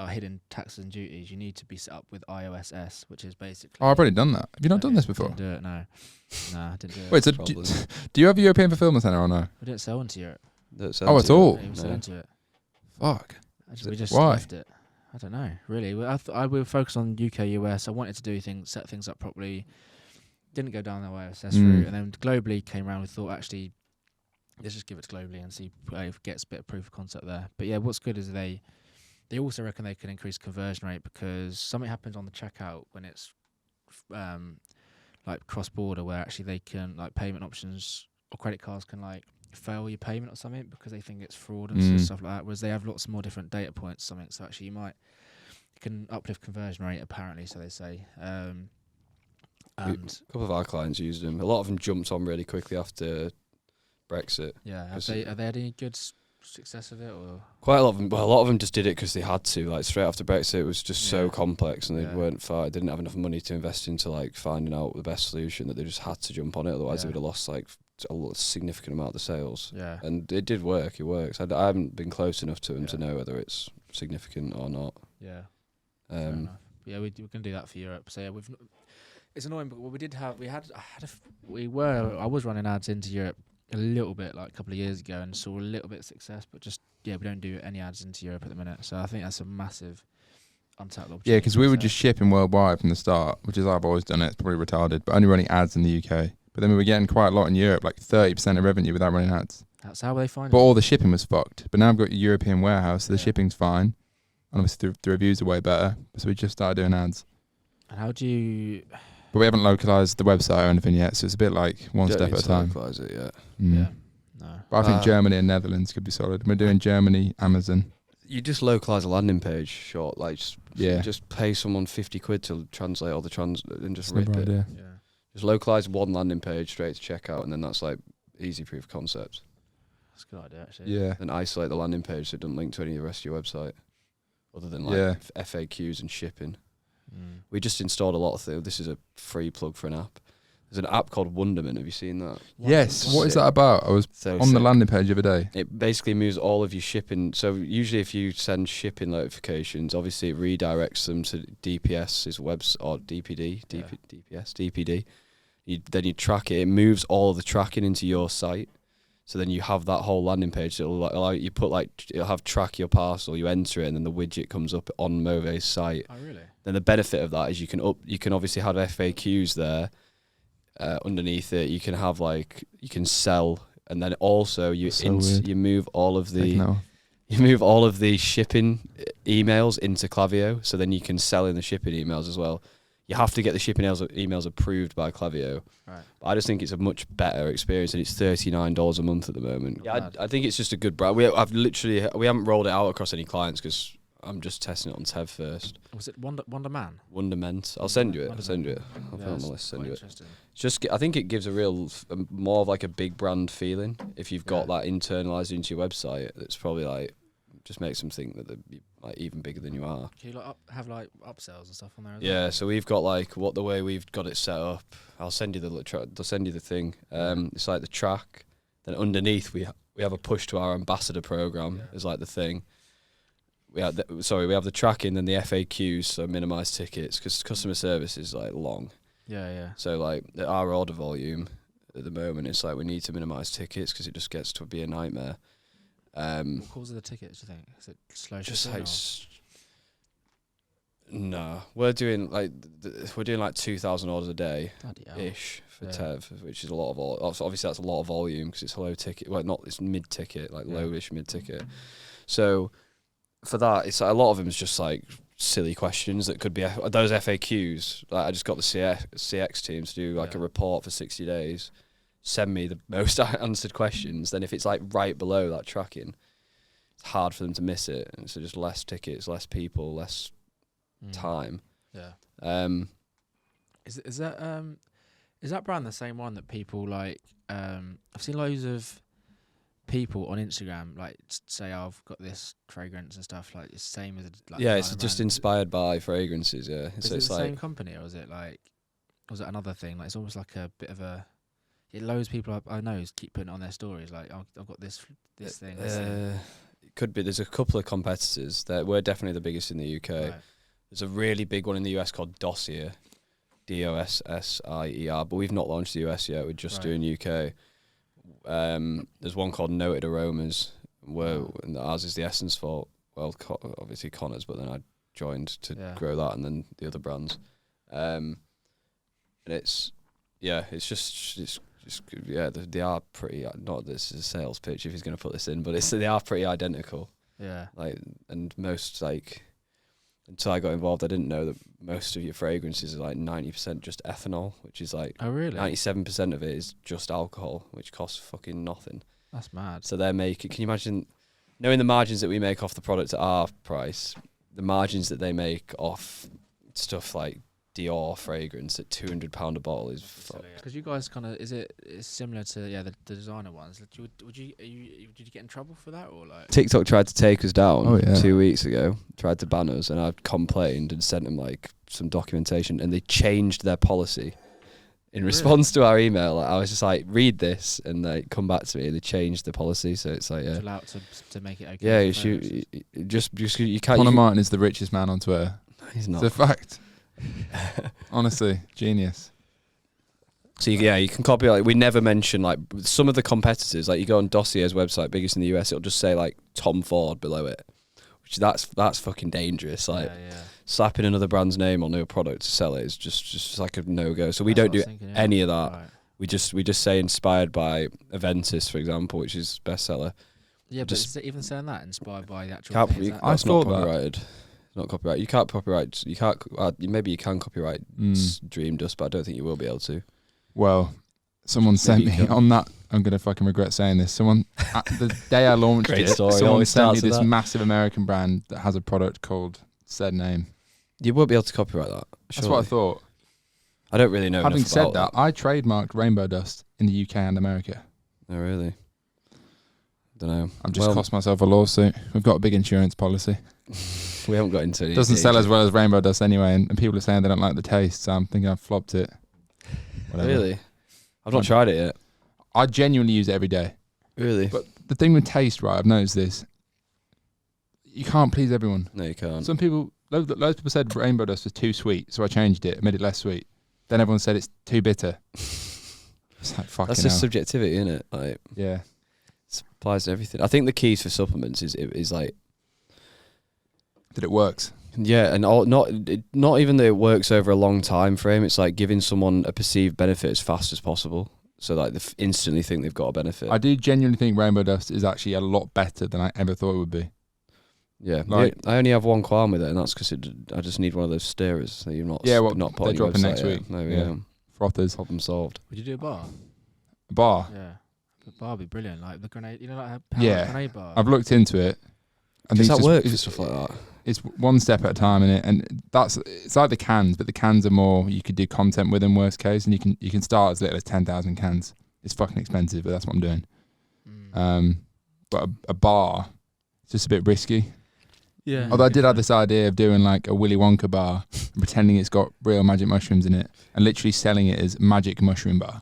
hidden taxes and duties, you need to be set up with iOS S, which is basically. Oh, I've already done that. Have you not done this before? Didn't do it. No, I didn't do it. Wait, so Problem. do you have a European fulfillment center or no? We didn't sell into Europe. That's Oh, at empty. all? We sell No. into it. Fuck. We just Why? left it. I don't know. Really, I will focus on UK US. I wanted to do set things up properly. Didn't go down the iOS S route, and then globally came around. We thought actually, let's just give it to globally and see if it gets a bit of proof of concept there. But yeah, what's good is they also reckon they can increase conversion rate because something happens on the checkout when it's like cross border, where actually they can like payment options or credit cards can like fail your payment or something because they think it's fraud and stuff like that. Whereas they have lots more different data points, something. So actually, you can uplift conversion rate apparently. So they say. And A couple of our clients used them. A lot of them jumped on really quickly after Brexit. yeah, have Because they had any good success with it or? Quite a lot of them. Well, a lot of them just did it because they had to. Like straight after Brexit, it was just so Yeah. complex, and they Yeah. didn't have enough money to invest into like finding out the best solution. That they just had to jump on it. Otherwise, they Yeah. would have lost like a significant amount of the sales. Yeah. And it did work. It works. I haven't been close enough to them to Yeah. know whether it's significant or not. Yeah. Fair Um, enough. Yeah, we're gonna do that for Europe. So yeah, it's annoying, but I was running ads into Europe a little bit like a couple of years ago and saw a little bit of success, but just we don't do any ads into Europe at the minute. So I think that's a massive untapped opportunity. Yeah, because we for were us just there. shipping worldwide from the start, which is how I've always done it. It's probably retarded, but only running ads in the UK. But then we were getting quite a lot in Europe, like 30% of revenue without running ads. That's how they find But it. all the shipping was fucked. But now I've got a European warehouse, so the Yeah. shipping's fine. And obviously the reviews are way better. So we just started doing ads. And how do you? But we haven't localized the website or anything yet, so it's a bit like one Don't step need at a to time. localise it yet. Mm. Yeah. No. But I think Ah. Germany and Netherlands could be solid. We're doing Germany, Amazon. You just localise a landing page short, like Yeah. just pay someone 50 quid to translate all the and just That's rip no it. idea. Yeah. Just localise one landing page straight to checkout, and then that's like easy proof of concept. That's a good idea actually. Yeah. Then isolate the landing page so it doesn't link to any of the rest of your website, other than like Yeah. FAQs and shipping. Mm. We just installed a lot of things. This is a free plug for an app. There's an app called Wonderman. Have you seen that? Yes. What is Sick. that about? I was So on the sick. landing page the other day. It basically moves all of your shipping. So usually, if you send shipping notifications, obviously it redirects them to DPS's webs or DPD, DPD. Then you track it. It moves all of the tracking into your site. So then you have that whole landing page. It'll like allow you put like it'll have track your parcel. You enter it, and then the widget comes up on Move's site. Oh really? Then the benefit of that is you can obviously have FAQs there. Underneath it, you can have like you can sell, and then also That's so weird. you move all of Taking it the off. you move all of the shipping emails into Klaviyo, so then you can sell in the shipping emails as well. You have to get the shipping emails approved by Klaviyo. Right. But I just think it's a much better experience, and it's $39 a month at the moment. Not Yeah, bad. I think it's just a good brand. We haven't rolled it out across any clients because I'm just testing it on Tev first. Was it Wonder Man? Wonderment. I'll send you it. I'll send you it. I'll put it on my list. Send you it. It's just, I think it gives a real, more of like a big brand feeling. If you've got that internalized into your website, it's probably like, just makes them think that they're like even bigger than you are. Can you like have like upsells and stuff on there? As Yeah, well? so we've got like the way we've got it set up. I'll send you I'll send you the thing. It's like the track. Then underneath we have a push to our ambassador program is like the thing. We have the tracking, then the FAQs, so minimize tickets, because customer service is like long. Yeah. So like our order volume at the moment, it's like we need to minimize tickets because it just gets to be a nightmare. What causes the tickets? Do you think is it slow Just shipping? like no, we're doing like 2,000 orders a day Bloody hell. ish for Yeah. Tev, which is a lot of obviously that's a lot of volume because it's low ticket. Well, not it's mid ticket, like Yeah. lowish mid ticket. So for that, it's like a lot of them is just like silly questions that could be those FAQs. Like I just got the CX team to do like a report for 60 days. Send me the most answered questions. Then if it's like right below that tracking, it's hard for them to miss it. And so just less tickets, less people, less time. Yeah. Is that brand the same one that people like? I've seen loads of people on Instagram like say, oh, "I've got this fragrance and stuff." Like it's the same as like Yeah, it's designer just brand. inspired by fragrances. Yeah, Is so it it's the like same company or is it another thing? Like it's almost like a bit of a. Loads of people I know keep putting it on their stories like, oh, I've got this thing. This thing. it could be. There's a couple of competitors that we're definitely the biggest in the UK. Right. There's a really big one in the US called Dossier, Dossier, but we've not launched the US yet. We're just doing UK. There's one called Noted Aromas, and ours is the Essence for obviously Connors, but then I joined to grow that, and then the other brands. And it's they are pretty. Not this is a sales pitch if he's going to put this in, but they are pretty identical. Yeah. Like, and most until I got involved, I didn't know that most of your fragrances are like 90% just ethanol, which is like 97% of it is just alcohol, which costs fucking nothing. That's mad. So they're making. Can you imagine knowing the margins that we make off the product at our price, the margins that they make off stuff like Dior fragrance at £200 a bottle is because you guys kind of it's similar to the designer ones. Would you get in trouble for that or like TikTok tried to take us down 2 weeks ago, tried to ban us, and I complained and sent them like some documentation, and they changed their policy in response to our email. Like, I was just like, read this, and they come back to me and they changed the policy. So it's like allow to make it okay. Yeah, you can't. Connor Martin is the richest man on Twitter. He's not. It's a fact. Honestly, genius. So you can copy. Like, we never mention like some of the competitors. Like you go on Dossier's website, biggest in the US, it'll just say like Tom Ford below it, which that's fucking dangerous. Like slapping another brand's name on your product to sell it is just like a no go. So we don't do any of that. Right. We just say inspired by Aventus, for example, which is bestseller. Yeah, but Just- is it even saying that inspired by the actual Can't, thing? Is you, that- I that's not thought that. copyrighted. It's not copyright. You can't copyright. You can't. Maybe you can copyright Dream Dust, but I don't think you will be able to. Well, someone sent Maybe you me can. on that. I'm gonna fucking regret saying this. Someone the day I launched Great it, story, someone always sent me starts with this that. massive American brand that has a product called said name. You won't be able to copyright that. That's what I thought. I don't really know. Having enough said about that, I trademarked Rainbow Dust in the UK and America. Oh really? Don't know. I've just cost myself a lawsuit. We've got a big insurance policy. We haven't got into it. Doesn't sell as well as Rainbow Dust anyway, and people are saying they don't like the taste, so I'm thinking I've flopped it. Whatever. Really? I've not tried it yet. I genuinely use it every day. Really? But the thing with taste, right, I've noticed this. You can't please everyone. No, you can't. Some people, loads of people said Rainbow Dust was too sweet, so I changed it, made it less sweet. Then everyone said it's too bitter. It's like fucking That's just hell. subjectivity, isn't it? Like, Yeah. it applies to everything. I think the keys for supplements is like, That it works. yeah, and not even that it works over a long time frame. It's like giving someone a perceived benefit as fast as possible, so like they instantly think they've got a benefit. I do genuinely think Rainbow Dust is actually a lot better than I ever thought it would be. Yeah, Like- I only have one qualm with it, and that's because I just need one of those stirrers. So you're not Yeah, well, not they're putting your dropping website next out. week. There we Yeah. go. Frothers. Problem solved. Would you do a bar? Bar. Yeah. The bar would be brilliant. Like the grenade, you know, like a Yeah. grenade bar. I've looked into it. I Does that it's work for it's, stuff like that? it's one step at a time in it, and it's like the cans, but the cans are more. You could do content with them, worst case, and you can start as little as 10,000 cans. It's fucking expensive, but that's what I'm doing. But a bar, it's just a bit risky. Yeah. Although I did have this idea of doing like a Willy Wonka bar, and pretending it's got real magic mushrooms in it, and literally selling it as magic mushroom bar,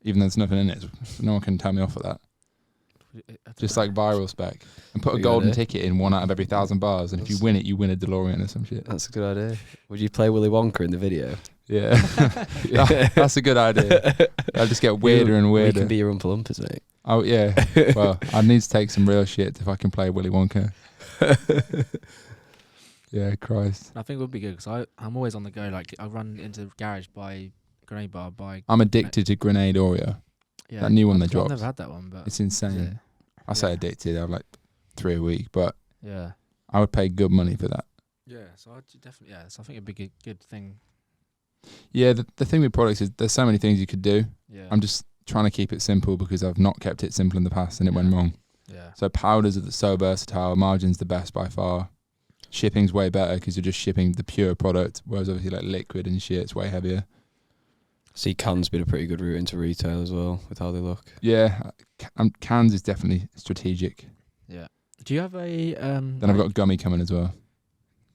even though there's nothing in it. So no one can tell me off of that. Just like viral spec, and put a Pretty golden good idea. ticket in 1 out of every 1,000 bars, and if you win it, you win a DeLorean or some shit. That's a good idea. Would you play Willy Wonka in the video? Yeah, that's a good idea. I'll just get weirder and We weirder. can be your Oompa Loompas, mate. Oh yeah. Well, I need to take some real shit if I can play Willy Wonka. Yeah, Christ. I think it would be good because I'm always on the go. Like I run into the garage, buy grenade bar, buy. I'm addicted to Grenade Oreo. Yeah, That new one they I've dropped. never had that one, but It's insane. I say Yeah. addicted. I have like 3 a week, but yeah. I would pay good money for that. Yeah, so I definitely so I think it'd be a good thing. Yeah, the thing with products is there's so many things you could do. Yeah. I'm just trying to keep it simple because I've not kept it simple in the past and it went Yeah. wrong. Yeah. So powders are so versatile. Margin's the best by far. Shipping's way better because you're just shipping the pure product, whereas obviously like liquid and shit, it's way heavier. See, cans been a pretty good route into retail as well with how they look. Yeah, cans is definitely strategic. Yeah. Do you have a Then I've got gummy coming as well,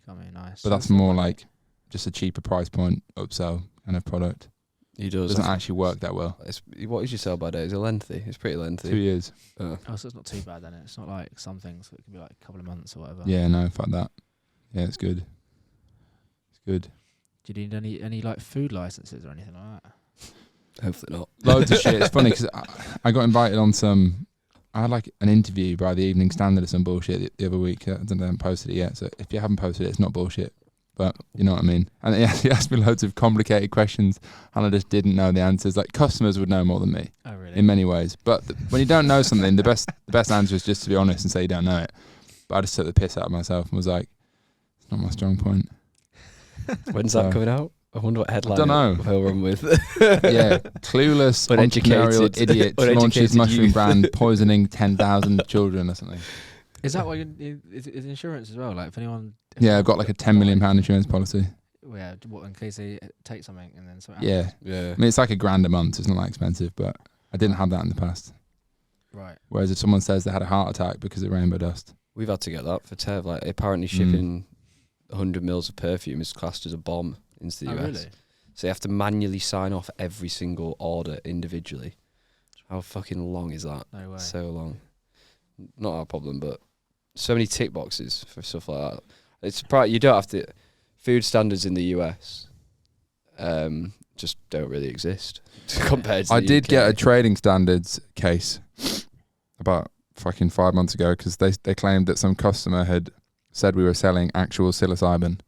nice. but that's more like just a cheaper price point upsell kind of product. He It does. doesn't actually work that well. What is your sell by day? Is it lengthy? It's pretty lengthy. 2 years. Oh, so it's not too bad then. It's not like some things. It could be like a couple of months or whatever. Yeah, no, fuck that. Yeah, it's good. It's good. Do you need any like food licenses or anything like that? Hopefully not. Loads of shit. It's funny because I got invited on I had like an interview by the Evening Standard or some bullshit the other week. I don't know, I haven't posted it yet. So if you haven't posted it, it's not bullshit. But you know what I mean. And he asked me loads of complicated questions, and I just didn't know the answers. Like customers would know more than me Oh really? in many ways. But when you don't know something, the best answer is just to be honest and say you don't know it. But I just took the piss out of myself and was like, it's not my strong point. When's So- that coming out? I wonder what headline dunno. he'll run with. Yeah, clueless entrepreneurial Uneducated- idiot launches uneducated mushroom youth. brand poisoning 10,000 children or something. Is that why is insurance as well? Like if anyone. Yeah, I've got like a £10 million insurance policy. Yeah, what in case they take something and then something. Yeah, happens? Yeah. I mean it's like £1,000 a month. So it's not that expensive, but I didn't have that in the past. Right. Whereas if someone says they had a heart attack because of rainbow dust, We've had to get that for Tev. Like apparently shipping 100 mils of perfume is classed as a bomb into the Oh US. really? So you have to manually sign off every single order individually. How fucking long is that? No way. So long. Not our problem, but so many tick boxes for stuff like that. It's probably you don't have to. Food standards in the US just don't really exist compared to I the did UK. get a trading standards case about fucking 5 months ago because they claimed that some customer had said we were selling actual psilocybin,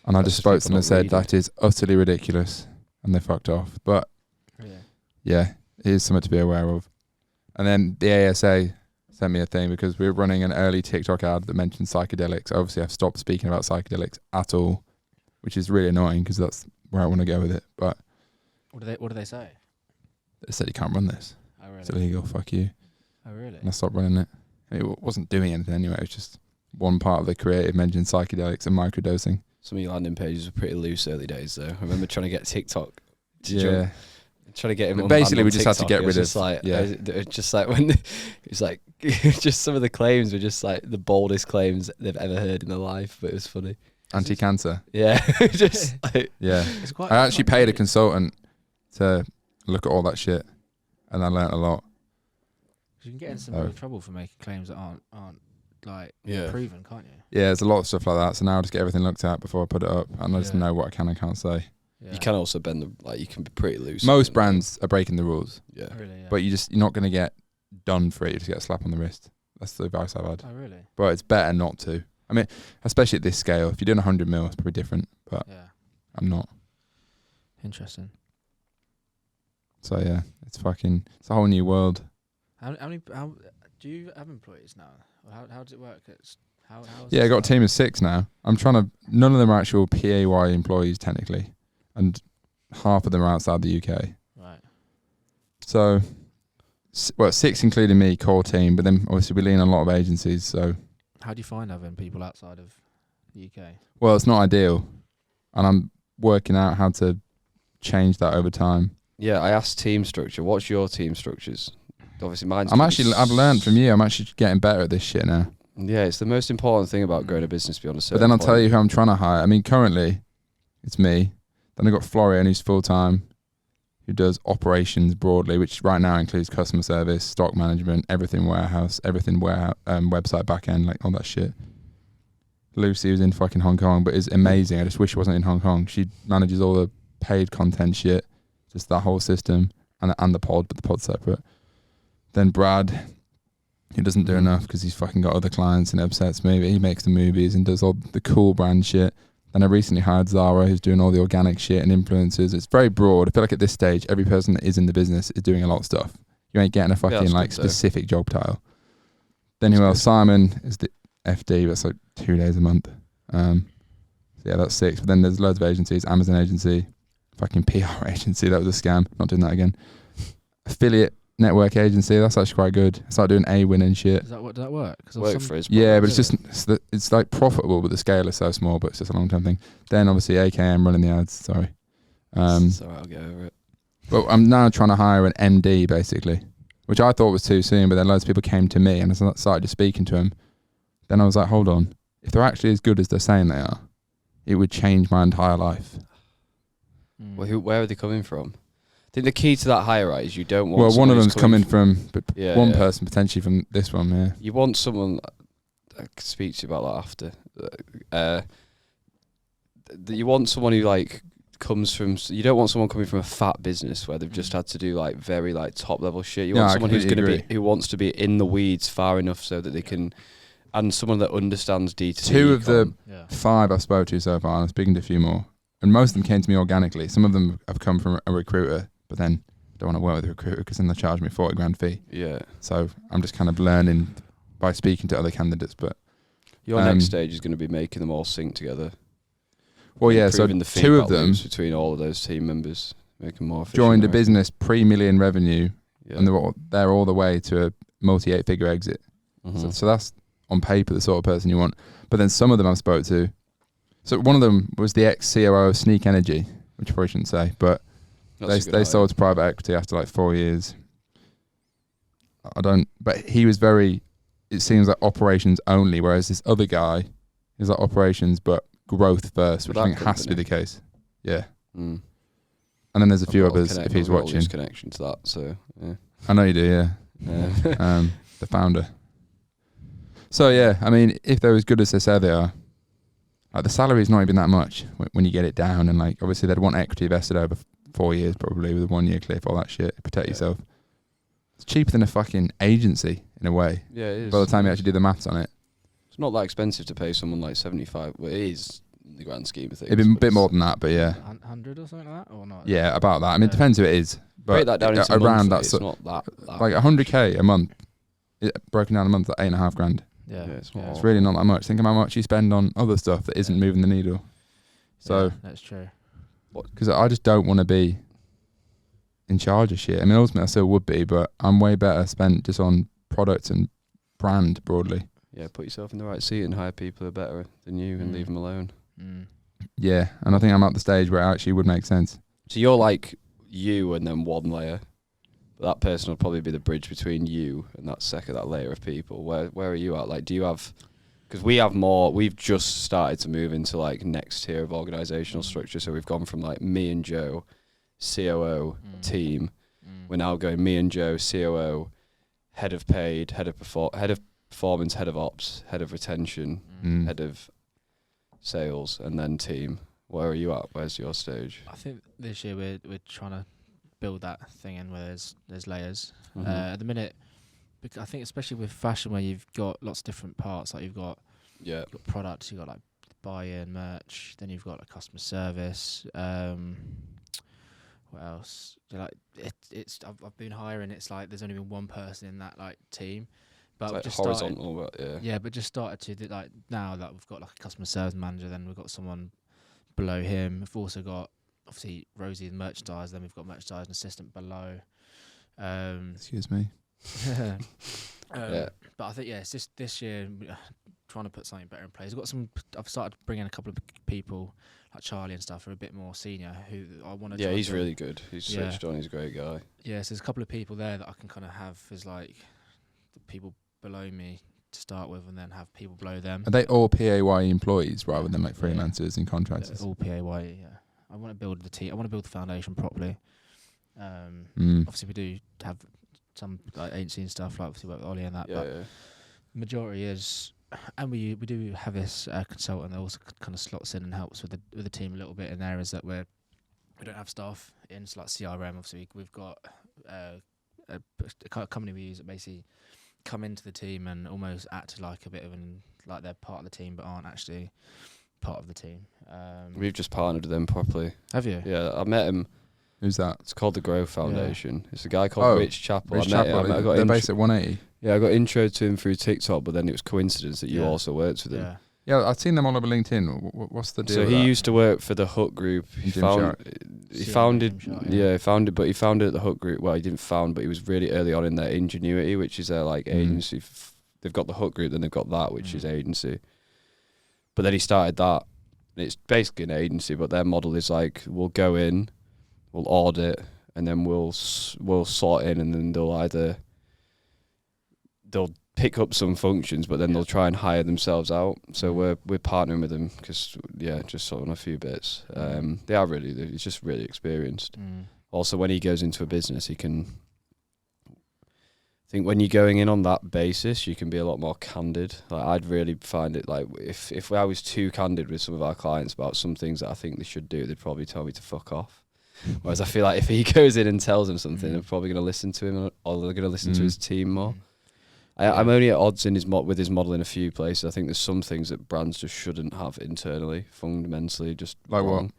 and I That's just spoke just to them and people said not reading. that is utterly ridiculous, and they fucked off. But Yeah. yeah, it is something to be aware of. And then the ASA sent me a thing because we were running an early TikTok ad that mentioned psychedelics. Obviously, I've stopped speaking about psychedelics at all, which is really annoying because that's where I want to go with it. But What do they say? they said you can't run this. Oh really? It's illegal. Fuck you. Oh really? And I stopped running it. It wasn't doing anything anyway. It was just one part of the creative mentioned psychedelics and microdosing. Some of your landing pages were pretty loose early days, though. I remember trying to get TikTok. Yeah. Trying to get him. But on basically, banned we on just had to TikTok. get It was rid just of- like, yeah. it was just like when it was like just some of the claims were just like the boldest claims they've ever heard in their life. But it was funny. Anti-cancer. Yeah, just like Yeah. It's quite, I actually paid a really- consultant to look at all that shit, and I learnt a lot. You can get in some So- real trouble for making claims that aren't like Yeah. proven, can't you? Yeah, there's a lot of stuff like that. So now I just get everything looked at before I put it up, and I just Yeah. know what I can and can't say. Yeah. you can also bend the you can be pretty loose. Most and, brands are breaking the rules, Yeah. Really? Yeah. but you're not going to get done for it. You just get a slap on the wrist. That's the advice I've had. Oh really? But it's better not to. I mean, especially at this scale. If you're doing 100 mil, it's probably different. But Yeah. I'm not. Interesting. So yeah, it's a whole new world. How do you have employees now? Or how does it work? How is Yeah, it I got a started? team of 6 now. I'm trying to. None of them are actual PAY employees technically, and half of them are outside the UK. Right. So, 6 including me, core team. But then obviously we lean on a lot of agencies. So, How do you find having people outside of the UK? well, it's not ideal, and I'm working out how to change that over time. Yeah, I asked team structure. What's your team structures? Obviously, mine's. I've learned from you. I'm actually getting better at this shit now. Yeah, it's the most important thing about growing a business beyond a certain But then I'll point. tell you who I'm trying to hire. I mean, currently, it's me. Then I've got Florian, who's full-time, who does operations broadly, which right now includes customer service, stock management, everything warehouse, website backend, like all that shit. Lucy, who's in fucking Hong Kong, but is amazing. I just wish she wasn't in Hong Kong. She manages all the paid content shit, just that whole system, and the pod, but the pod's separate. Then Brad, who doesn't do enough because he's fucking got other clients and it upsets me, but he makes the movies and does all the cool brand shit. Then I recently hired Zara, who's doing all the organic shit and influencers. It's very broad. I feel like at this stage, every person that is in the business is doing a lot of stuff. You ain't getting a fucking that's like good, though. specific job title. Then who That's else? good. Simon is the FD, but it's like 2 days a month. So yeah, that's 6. But then there's loads of agencies. Amazon agency, fucking PR agency. That was a scam. Not doing that again. Affiliate network agency. That's actually quite good. I started doing A-Win and shit. Does that work? 'Cause Work some- for us. Yeah, but Really? it's like profitable, but the scale is so small. But it's just a long term thing. Then obviously AKM running the ads. Sorry, Sorry, I'll get over it. but I'm now trying to hire an MD basically, which I thought was too soon. But then loads of people came to me and I started just speaking to them. Then I was like, hold on, if they're actually as good as they're saying they are, it would change my entire life. Mm. Well, where are they coming from? I think the key to that higher right is you don't want. Well, one someone of who's them's coming from, but Yeah, one yeah. person potentially from this one. Yeah, You want someone. I could speak to you about that after. You want someone who like comes from. You don't want someone coming from a fat business where they've just had to do like very like top level shit. You No, want I someone who's going completely to be agree. who wants to be in the weeds far enough so that they can, and someone that understands D2C. 2 of the ecom. Yeah. 5 I've spoke to so far, and I'm speaking to a few more. And most of them came to me organically. Some of them have come from a recruiter, but then I don't want to work with a recruiter because then they charge me $40,000 fee. Yeah. So I'm just kind of learning by speaking to other candidates. But Your Um, next stage is going to be making them all sync together. well, yeah. So Improving the 2 of feedback them loops between all of those team members, make them more efficient. joined a right? business pre-million revenue, Yeah. and they're all the way to a multi-8-figure exit. Mhm. So that's on paper the sort of person you want. But then some of them I've spoke to. So one of them was the ex-COO of Sneak Energy, which I probably shouldn't say, but That's a good they hire. sold to private equity after like 4 years. But he was it seems like operations only, whereas this other guy is like operations but growth first, For which I that think has to be company? the case. Yeah. Mm. And then there's a few I've got others if he's I've got a watching. loose connection to that, so yeah. I know you do, yeah. Yeah. The founder. So yeah, I mean, if they're as good as they say they are, like the salary's not even that much when you get it down, and like obviously they'd want equity vested over 4 years probably with a 1 year cliff, all that shit, protect Yeah. yourself. It's cheaper than a fucking agency in a way. Yeah, it is. By the time you actually do the maths on it. It's not that expensive to pay someone like 75. Well, it is in the grand scheme of things. It'd be a but bit it's- more than that, but yeah. 100 or something like that, or not? Yeah, about that. I mean, it Yeah. depends who it is. Break But that down into around monthly, that it's sort, not that like 100k a month, broken down a month at $8.5 grand. Yeah, it's not It's really not that much. Think about how much you spend on other stuff that isn't moving the needle. So, Yeah, that's true. because I just don't want to be in charge of shit. I mean, ultimately, I still would be, but I'm way better spent just on product and brand broadly. Yeah, put yourself in the right seat and hire people who are better than you and Mm. leave them alone. Mm. Yeah, and I think I'm at the stage where it actually would make sense. So you're like you and then one layer. But that person will probably be the bridge between you and that layer of people. Where are you at? Like, do you have... Because we have more... We've just started to move into, like, next tier of organisational structure. So we've gone from, like, me and Joe, COO, team. We're now going me and Joe, COO, head of paid, head of performance, head of ops, head of retention, Mm. head of sales, and then team. Where are you at? Where's your stage? I think this year we're trying to build that thing in where there's layers. Mhm. At the minute, I think especially with fashion where you've got lots of different parts, like you've got products, you've got like buy-in, merch, then you've got like customer service. What else? Like I've been hiring. It's like there's only been one person in that like team, but It's we've like just horizontal, started, but yeah. yeah, but just started to like now that we've got like a customer service manager, then we've got someone below him. We've also got obviously Rosie the merchandise, then we've got merchandise assistant below. Excuse me. Yeah. But I think it's just this year trying to put something better in place. I've started bringing a couple of people like Charlie and stuff who are a bit more senior who I want to. Yeah, he's really good. He's Yeah. switched on. He's a great guy. Yeah, so there's a couple of people there that I can kind of have as like the people below me to start with, and then have people below them. Are they all PAYE employees rather than like Yeah. freelancers and contractors? All PAYE. Yeah, I want to build the team. I want to build the foundation properly. Mm. Obviously, we do have some like agency and stuff, like obviously work with Ollie and that. Yeah, But yeah. majority is, and we do have this consultant that also kind of slots in and helps with the team a little bit in areas that we don't have staff in, so like CRM. Obviously, we've got a company we use that basically come into the team and almost act like a bit of like they're part of the team but aren't actually part of the team. We've just partnered with them properly. Have you? Yeah, I met him. Who's that? It's called the Growth Foundation. It's a guy called Oh, Rich Chappell. Rich I met him. Chappell. I got They're based at 180. I got intro to him through TikTok, but then it was coincidence that you Yeah. also worked with him. Yeah. Yeah, I've seen them all over LinkedIn. What's the deal? So with he that? used to work for the Hook Group. He Jim found Shark. he CMO founded Jim Shark, yeah, he founded but he founded at the Hook Group. Well, he didn't found, but he was really early on in their Ingenuity, which is their like agency. They've got the Hook Group, then they've got that, which is agency. But then he started that. It's basically an agency, but their model is like we'll go in, we'll audit, and then we'll sort in, and then they'll pick up some functions, but then they'll try and hire themselves out. So we're partnering with them because just sort of on a few bits. They are really, he's just really experienced. Also, when he goes into a business, he can. I think when you're going in on that basis, you can be a lot more candid. Like I'd really find it like if I was too candid with some of our clients about some things that I think they should do, they'd probably tell me to fuck off. Whereas I feel like if he goes in and tells them something, they're probably going to listen to him, or they're going to listen to his team more. I'm only at odds in with his model in a few places. I think there's some things that brands just shouldn't have internally, fundamentally, just Like wrong. what?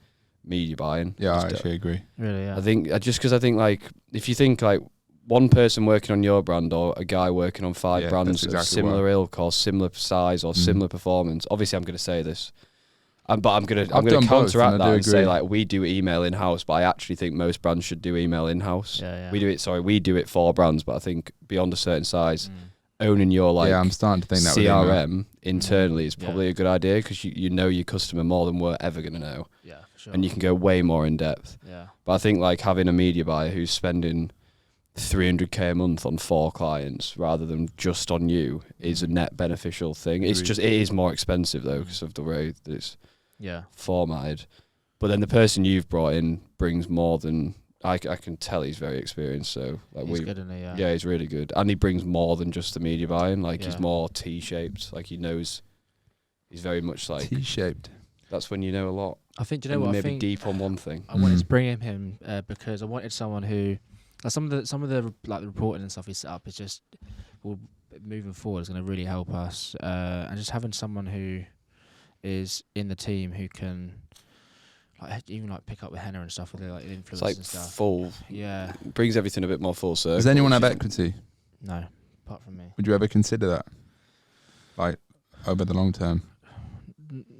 Media buying. Yeah, I Just, actually agree. Really? Yeah. I think just because I think like if you think like one person working on your brand or a guy working on five Yeah, brands that's of exactly similar ilk or similar size or similar performance. Obviously, I'm going to say this, but I'm going I've to done both, counteract and I that do and say agree. like we do email in house, but I actually think most brands should do email in house. Yeah. We do it for brands, but I think beyond a certain size, owning your like Yeah, I'm starting to think that would CRM internally is Yeah. probably a good idea because you know your customer more than we're ever going to know, Yeah, for sure. and you can go way more in depth. Yeah. But I think like having a media buyer who's spending 300k a month on 4 clients rather than just on you is a net beneficial thing. It's Agreed. just it is more expensive though because of the way that it's Yeah. formatted. But then the person you've brought in brings more than I can tell. He's very experienced. So like He's good, isn't he? yeah, he's really good, and he brings more than just the media buying. Like he's Yeah. more T-shaped. Like he knows. He's very much like T-shaped. that's when you know a lot. I think. Do you and know what? I maybe think deep on one thing. I wanted to bring him because I wanted someone who, like some of the like the reporting and stuff he set up is just, moving forward is going to really help us. And just having someone who is in the team who can like even like pick up with Henna and stuff with like influencers It's like and stuff. full. Yeah. Brings everything a bit more full circle. Does anyone have which is- equity? No, apart from me. Would you ever consider that, like over the long term?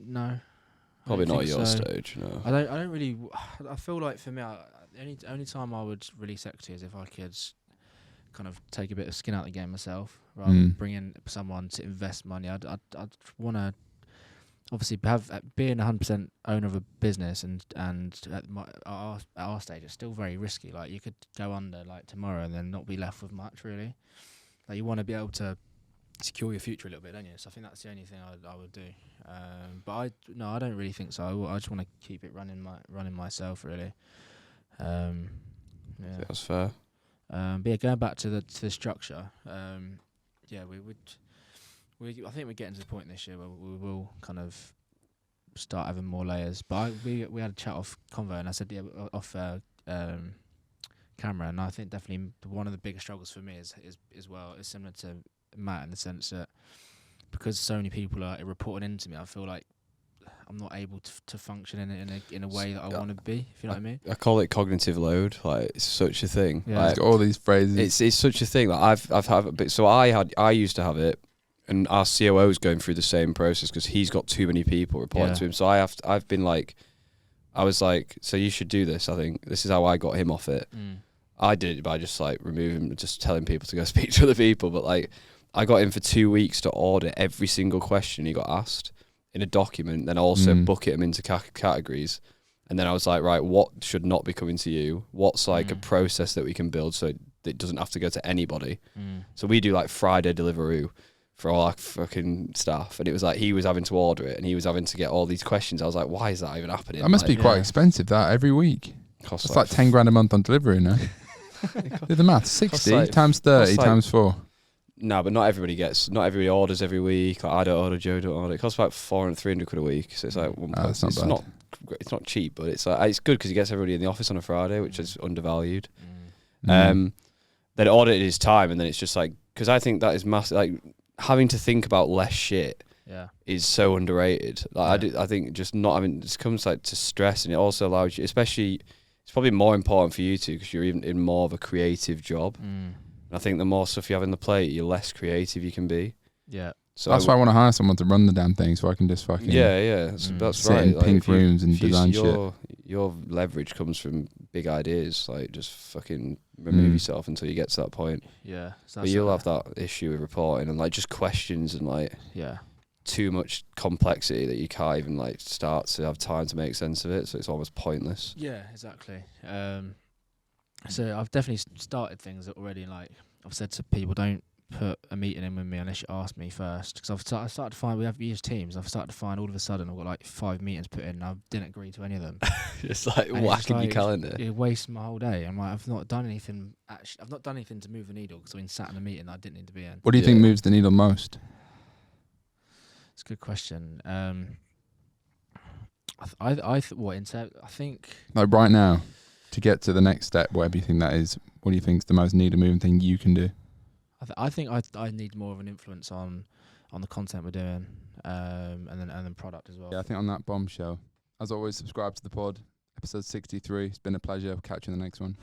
No. I Probably don't not at think your so. stage. No. I don't really. I feel like for me, only time I would release equity is if I could kind of take a bit of skin out of the game myself, rather than bring in someone to invest money. I'd want to obviously being 100% owner of a business and at our stage, it's still very risky. Like you could go under like tomorrow and then not be left with much really. Like you want to be able to secure your future a little bit, don't you? So I think that's the only thing I would do. But I don't really think so. I just want to keep it running myself really. Yeah. That's fair. But yeah, going back to the structure. Yeah, I think we're getting to the point this year where we will kind of start having more layers. But we had a chat off convo, and I said off camera, and I think definitely one of the biggest struggles for me is similar to Matt in the sense that because so many people are reporting into me, I feel like I'm not able to function in a way that I want to be. If you know what I mean. I call it cognitive load. Like it's such a thing. Yeah. Like, It's got all these phrases. it's such a thing. Like I've had a bit. So I used to have it, and our COO is going through the same process because he's got too many people reporting to him. So I've been like, I was like, so you should do this. I think this is how I got him off it. I did it by just like removing, just telling people to go speak to other people. But like, I got him for 2 weeks to audit every single question he got asked in a document, then also bucket them into categories. And then I was like, right, what should not be coming to you? What's like a process that we can build so it doesn't have to go to anybody? So we do like Friday Deliveroo for all our fucking staff. And it was like he was having to order it and he was having to get all these questions. I was like, why is that even happening? That must like, be quite expensive, that, every week. costs It's like 10 grand a month on delivery, no? Do the math. 60 like- times 30 like- times 4. No, but not everybody orders every week. Like I don't order, Joe don't order. It costs about 300 quid a week. So it's like That's not it's bad. it's not cheap, but it's like it's good because he gets everybody in the office on a Friday, which is undervalued. Mm. Then audited his time, and then it's just like because I think that is massive. Like having to think about less shit is so underrated. Like I think just not having it comes like to stress, and it also allows you, especially it's probably more important for you too because you're even in more of a creative job. I think the more stuff you have in the plate, you're less creative you can be. Yeah. So That's why I want to hire someone to run the damn thing so I can just fucking that's sit right. in pink if you- rooms and if you- design shit. Your leverage comes from big ideas. Like just fucking remove yourself until you get to that point. Yeah. So But you'll have that issue with reporting and like just questions and like too much complexity that you can't even like start to have time to make sense of it. So it's almost pointless. Yeah, exactly. So I've definitely started things already. Like I've said to people, don't put a meeting in with me unless you ask me first. Because I started to find we used Teams. I've started to find all of a sudden I've got like 5 meetings put in. And I didn't agree to any of them. Just like And it's whacking like- your calendar. It wastes my whole day. I'm like, I've not done anything. Actually, I've not done anything to move the needle because I've been sat in a meeting that I didn't need to be in. What do you think moves the needle most? It's a good question. I think Like right now, to get to the next step, whatever you think that is, what do you think is the most needle moving thing you can do? I think I need more of an influence on the content we're doing, and then product as well. Yeah, I think on that bombshell. As always, subscribe to the pod. Episode 63. It's been a pleasure. Catch you in the next one.